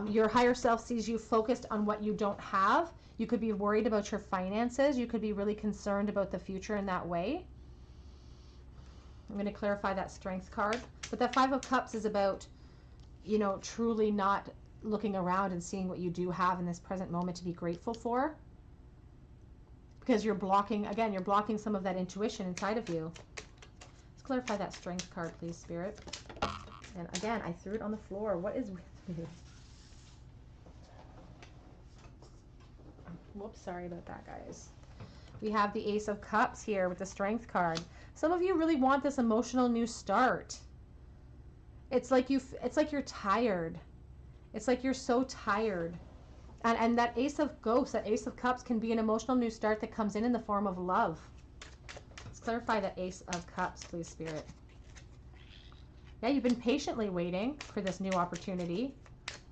Your higher self sees you focused on what you don't have. You could be worried about your finances. You could be really concerned about the future in that way. I'm going to clarify that Strength card. But that Five of Cups is about, you know, truly not looking around and seeing what you do have in this present moment to be grateful for. Because you're blocking, again, you're blocking some of that intuition inside of you. Let's clarify that Strength card, please, Spirit. And again, I threw it on the floor. What is with me? Whoops, sorry about that, guys. We have the Ace of Cups here with the Strength card. Some of you really want this emotional new start. It's like you're tired. It's like you're so tired. And that Ace of Ghosts, that Ace of Cups can be an emotional new start that comes in the form of love. Let's clarify the Ace of Cups, please, Spirit. Yeah, you've been patiently waiting for this new opportunity,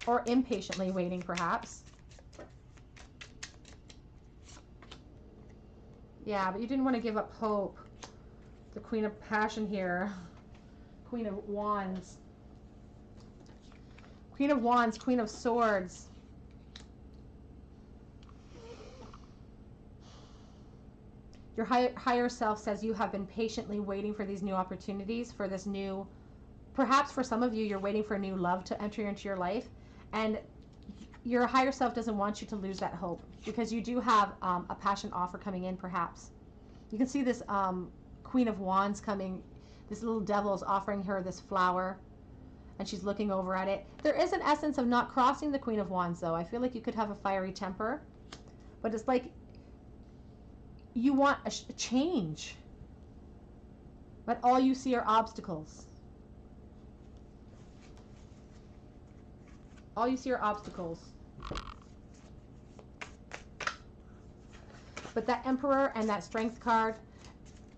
or impatiently waiting, perhaps. Yeah, but you didn't want to give up hope. The Queen of Passion here. Queen of Wands. Queen of Wands, Queen of Swords. Your higher self says you have been patiently waiting for these new opportunities, for this new, perhaps for some of you, you're waiting for a new love to enter into your life. And your higher self doesn't want you to lose that hope, because you do have a passion offer coming in, perhaps. You can see this Queen of Wands coming. This little devil is offering her this flower, and she's looking over at it. There is an essence of not crossing the Queen of Wands, though. I feel like you could have a fiery temper, but it's like you want a change, but all you see are obstacles. All you see are obstacles. But that Emperor and that Strength card,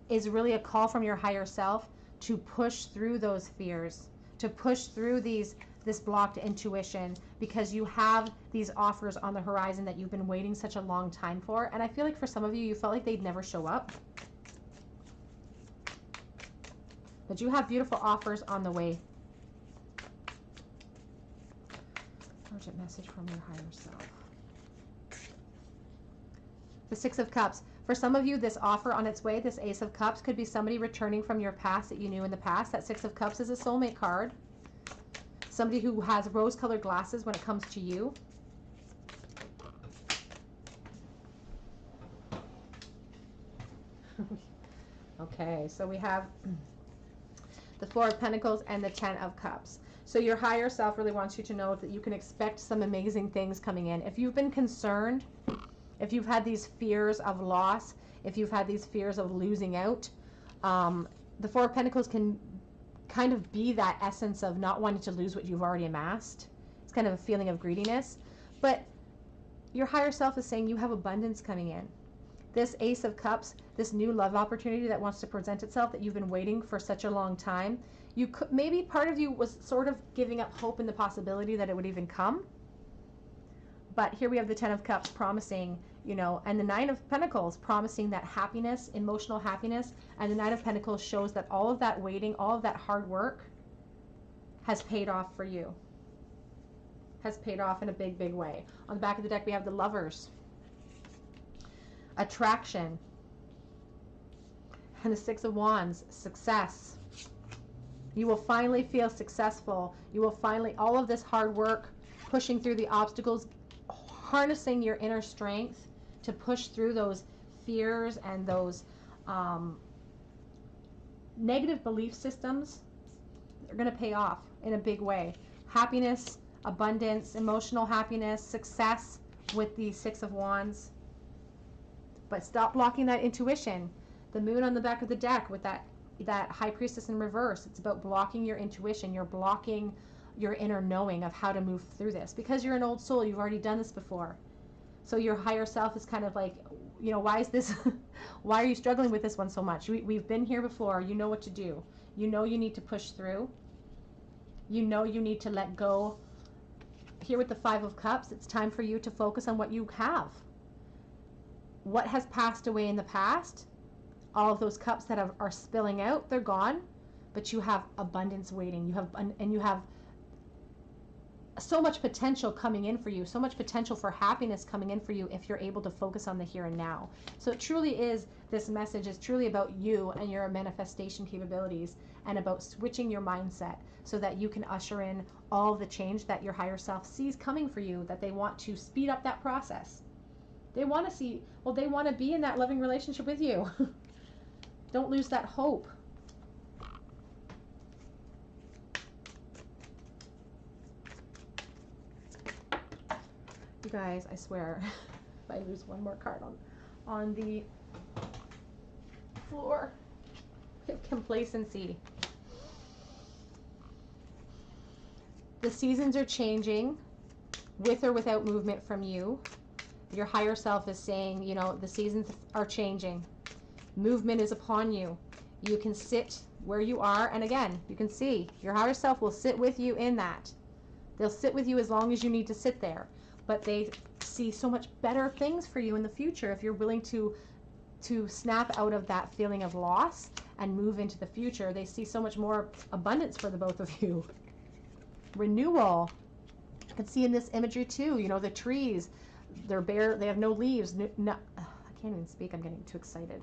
is really a call from your higher self to push through those fears, to push through this blocked intuition, because you have these offers on the horizon that you've been waiting such a long time for. And I feel like for some of you, you felt like they'd never show up. But you have beautiful offers on the way. Urgent message from your higher self. The Six of Cups. For some of you, this offer on its way, this Ace of Cups, could be somebody returning from your past that you knew in the past. That Six of Cups is a soulmate card. Somebody who has rose-colored glasses when it comes to you. Okay, so we have the Four of Pentacles and the Ten of Cups. So your higher self really wants you to know that you can expect some amazing things coming in. If you've been concerned, if you've had these fears of loss, if you've had these fears of losing out, the Four of Pentacles can kind of be that essence of not wanting to lose what you've already amassed. It's kind of a feeling of greediness. But your higher self is saying you have abundance coming in. This Ace of Cups, this new love opportunity that wants to present itself that you've been waiting for such a long time. You could, maybe part of you was sort of giving up hope in the possibility that it would even come. But here we have the Ten of Cups promising, you know, and the Nine of Pentacles promising that happiness, emotional happiness. And the Nine of Pentacles shows that all of that waiting, all of that hard work has paid off for you. Has paid off in a big, big way. On the back of the deck, we have the Lovers. Attraction. And the Six of Wands. Success. You will finally feel successful. You will finally, all of this hard work, pushing through the obstacles, harnessing your inner strength to push through those fears and those negative belief systems, are going to pay off in a big way. Happiness, abundance, emotional happiness, success with the Six of Wands. But stop blocking that intuition. The Moon on the back of the deck with that High Priestess in reverse. It's about blocking your intuition. You're blocking your inner knowing of how to move through this, because you're an old soul. You've already done this before. So your higher self is kind of like, you know, why is this why are you struggling with this one so much? We've been here before. You know what to do. You know you need to push through. You know you need to let go. Here with the Five of Cups, it's time for you to focus on what you have. What has passed away in the past, all of those cups that are spilling out, they're gone, but you have abundance waiting. You have so much potential coming in for you, so much potential for happiness coming in for you if you're able to focus on the here and now. So it truly is, this message is truly about you and your manifestation capabilities, and about switching your mindset so that you can usher in all the change that your higher self sees coming for you, that they want to speed up that process. They want to see, well, they want to be in that loving relationship with you. Don't lose that hope. You guys, I swear, if I lose one more card on the floor, complacency. The seasons are changing with or without movement from you. Your higher self is saying, you know, the seasons are changing. Movement is upon you. You can sit where you are, and again, you can see your higher self will sit with you in that. They'll sit with you as long as you need to sit there. But they see so much better things for you in the future if you're willing to snap out of that feeling of loss and move into the future. They see so much more abundance for the both of you. Renewal. You can see in this imagery too, you know, the trees, they're bare, they have no leaves. I can't even speak, I'm getting too excited.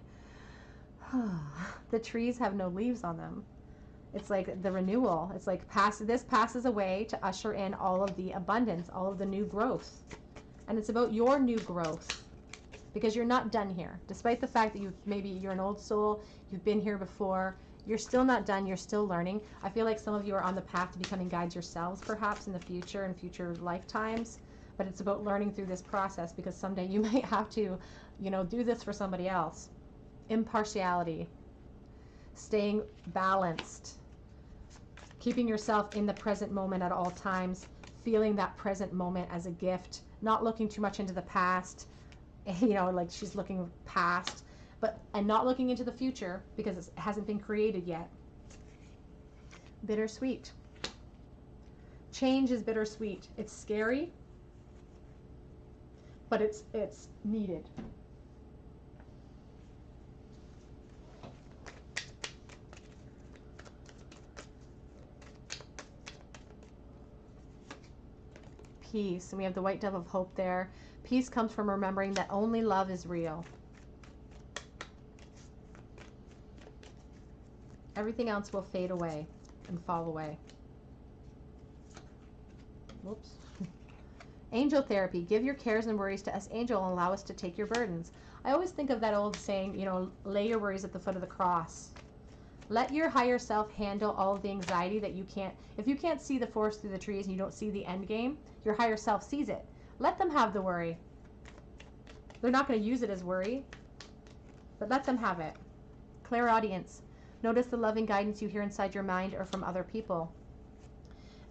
The trees have no leaves on them. It's like the renewal. It's like this passes away to usher in all of the abundance, all of the new growth. And it's about your new growth, because you're not done here. Despite the fact that maybe you're an old soul, you've been here before, you're still not done, you're still learning. I feel like some of you are on the path to becoming guides yourselves, perhaps in the future, in future lifetimes. But it's about learning through this process, because someday you might have to, you know, do this for somebody else. Impartiality. Staying balanced. Keeping yourself in the present moment at all times, feeling that present moment as a gift, not looking too much into the past, you know, like she's looking past, and not looking into the future because it hasn't been created yet. Bittersweet. Change is bittersweet. It's scary, but it's needed. Peace. And we have the white dove of hope there. Peace comes from remembering that only love is real. Everything else will fade away and fall away. Whoops. Angel therapy. Give your cares and worries to us, angel, and allow us to take your burdens. I always think of that old saying, you know, lay your worries at the foot of the cross. Let your higher self handle all of the anxiety that you can't. If you can't see the forest through the trees and you don't see the end game, your higher self sees it. Let them have the worry. They're not going to use it as worry, but let them have it. Clairaudience. Notice the loving guidance you hear inside your mind or from other people.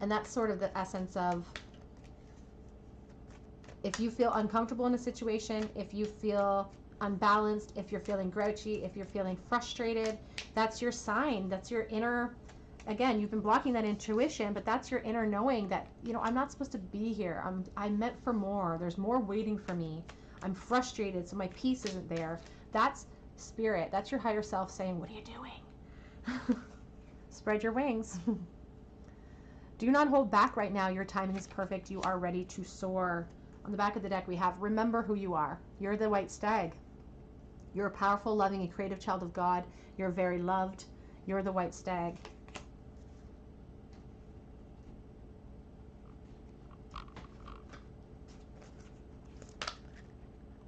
And that's sort of the essence of, if you feel uncomfortable in a situation, if you feel unbalanced, if you're feeling grouchy, if you're feeling frustrated, that's your sign. That's your inner, again, you've been blocking that intuition, but that's your inner knowing that, you know, I'm not supposed to be here. I'm meant for more. There's more waiting for me. I'm frustrated, so my peace isn't there. That's spirit. That's your higher self saying, what are you doing? Spread your wings. Do not hold back right now. Your timing is perfect. You are ready to soar. On the back of the deck, we have, remember who you are. You're the white stag. You're a powerful, loving, and creative child of God. You're very loved. You're the white stag.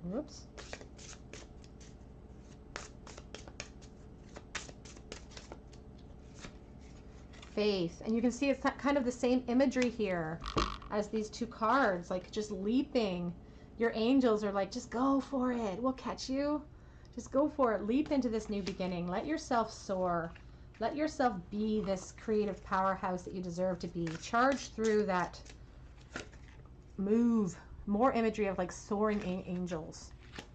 Whoops. Faith. And you can see it's kind of the same imagery here as these two cards, like just leaping. Your angels are like, just go for it. We'll catch you. Just go for it. Leap into this new beginning. Let yourself soar. Let yourself be this creative powerhouse that you deserve to be. Charge through that. Move. More imagery of like soaring angels.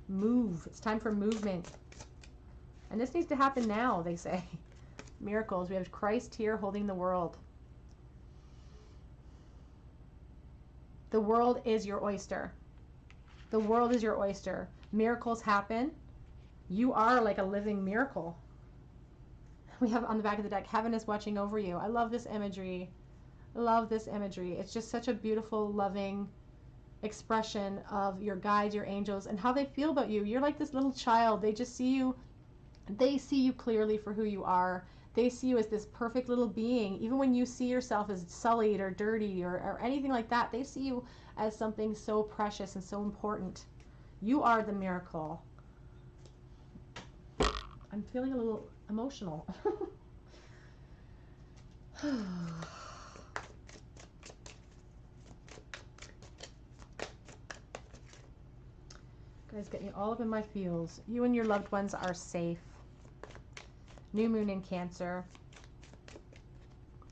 Move. It's time for movement. And this needs to happen now, they say. Miracles. We have Christ here holding the world. The world is your oyster. The world is your oyster. Miracles happen. You are like a living miracle. We have on the back of the deck, heaven is watching over you. I love this imagery. I love this imagery. It's just such a beautiful, loving expression of your guides, your angels, and how they feel about you. You're like this little child. They just see you. They see you clearly for who you are. They see you as this perfect little being. Even when you see yourself as sullied or dirty or anything like that, they see you as something so precious and so important. You are the miracle. I'm feeling a little emotional. Guys, get me all up in my feels. You and your loved ones are safe. New moon in Cancer.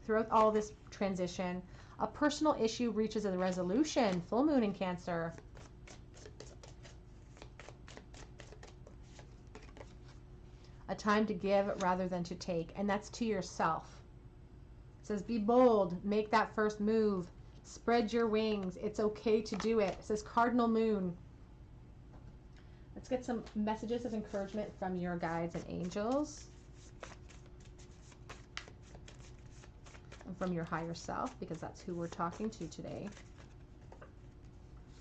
Throughout all this transition, a personal issue reaches a resolution. Full moon in Cancer. A time to give rather than to take, and that's to yourself. It says, be bold, make that first move, spread your wings. It's okay to do it. It says cardinal moon. Let's get some messages of encouragement from your guides and angels. And from your higher self, because that's who we're talking to today.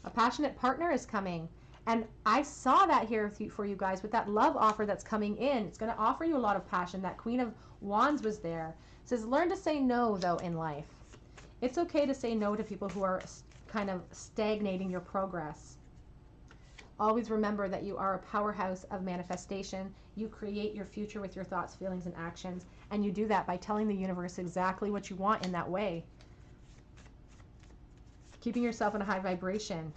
A passionate partner is coming. And I saw that here for you guys with that love offer that's coming in. It's going to offer you a lot of passion. That Queen of Wands was there. It says, learn to say no, though, in life. It's okay to say no to people who are kind of stagnating your progress. Always remember that you are a powerhouse of manifestation. You create your future with your thoughts, feelings, and actions. And you do that by telling the universe exactly what you want in that way. Keeping yourself in a high vibration.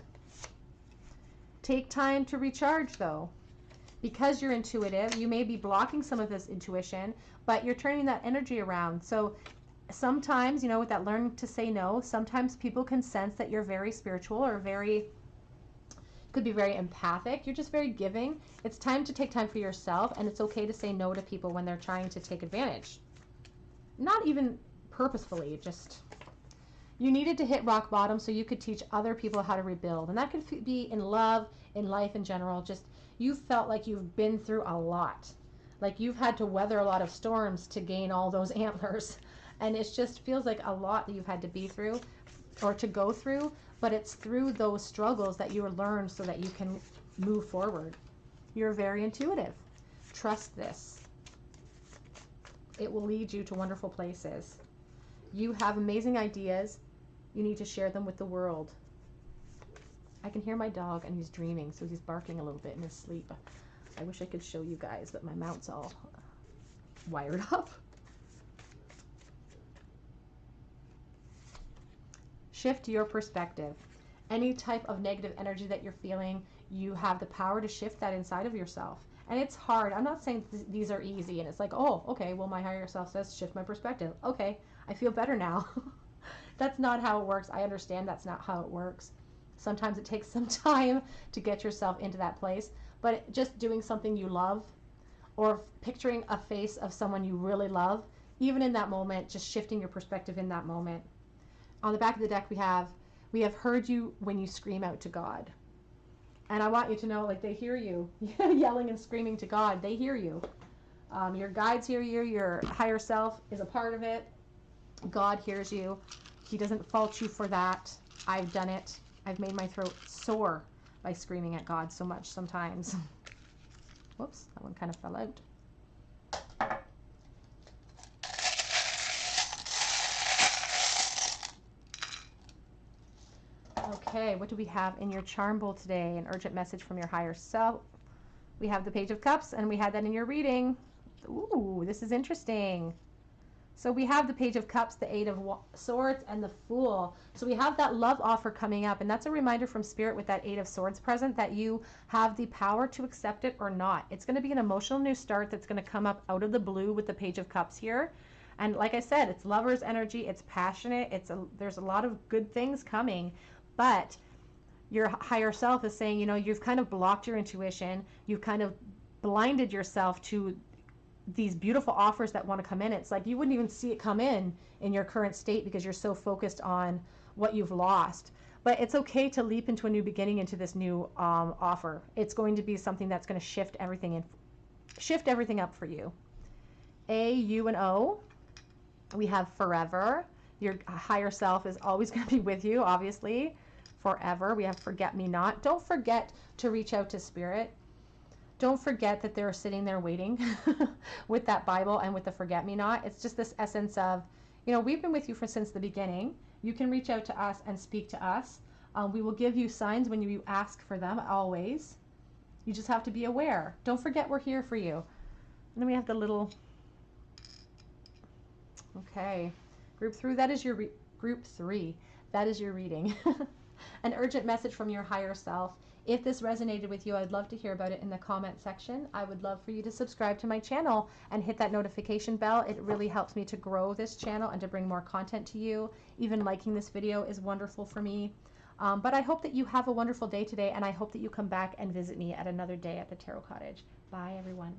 Take time to recharge, though. Because you're intuitive, you may be blocking some of this intuition, but you're turning that energy around. So sometimes, you know, with that learn to say no, sometimes people can sense that you're very spiritual or very, Could be very empathic. You're just very giving. It's time to take time for yourself, and it's okay to say no to people when they're trying to take advantage. Not even purposefully, just you needed to hit rock bottom so you could teach other people how to rebuild. And that could be in love, in life in general. Just you felt like you've been through a lot. Like you've had to weather a lot of storms to gain all those antlers. And it just feels like a lot that you've had to be through or to go through. But it's through those struggles that you learn so that you can move forward. You're very intuitive. Trust this. It will lead you to wonderful places. You have amazing ideas. You need to share them with the world. I can hear my dog and he's dreaming, so he's barking a little bit in his sleep. I wish I could show you guys, but my mount's all wired up. Shift your perspective. Any type of negative energy that you're feeling, you have the power to shift that inside of yourself. And it's hard. I'm not saying these are easy and it's like, oh, okay, well, my higher self says shift my perspective. Okay, I feel better now. That's not how it works. I understand that's not how it works. Sometimes it takes some time to get yourself into that place, but just doing something you love or picturing a face of someone you really love, even in that moment, just shifting your perspective in that moment. On the back of the deck, we have heard you when you scream out to God. And I want you to know, like, they hear you yelling and screaming to God. They hear you. Your guides hear you. Your higher self is a part of it. God hears you. He doesn't fault you for that. I've done it. I've made my throat sore by screaming at God so much sometimes. Whoops, that one kind of fell out. Okay, what do we have in your charm bowl today? An urgent message from your higher self. We have the Page of Cups, and we had that in your reading. Ooh, this is interesting. So we have the Page of Cups, the Eight of Swords, and the Fool. So we have that love offer coming up, and that's a reminder from Spirit with that Eight of Swords present that you have the power to accept it or not. It's going to be an emotional new start that's going to come up out of the blue with the Page of Cups here. And like I said, it's lover's energy, it's passionate, there's a lot of good things coming, but your higher self is saying, you know, you've kind of blocked your intuition, you've kind of blinded yourself to these beautiful offers that want to come in. It's like you wouldn't even see it come in your current state because you're so focused on what you've lost. But it's okay to leap into a new beginning, into this new offer. It's going to be something that's going to shift everything up for you. A, U, and O. We have forever. Your higher self is always going to be with you, obviously, forever. We have forget me not. Don't forget to reach out to Spirit. Don't forget that they're sitting there waiting with that Bible and with the forget me not. It's just this essence of, you know, we've been with you since the beginning. You can reach out to us and speak to us. We will give you signs when you ask for them, always. You just have to be aware. Don't forget we're here for you. And then we have the little, okay, group 3. That is your group 3. That is your reading. An urgent message from your higher self. If this resonated with you, I'd love to hear about it in the comment section. I would love for you to subscribe to my channel and hit that notification bell. It really helps me to grow this channel and to bring more content to you. Even liking this video is wonderful for me. But I hope that you have a wonderful day today, and I hope that you come back and visit me at another day at the Tarot Cottage. Bye, everyone.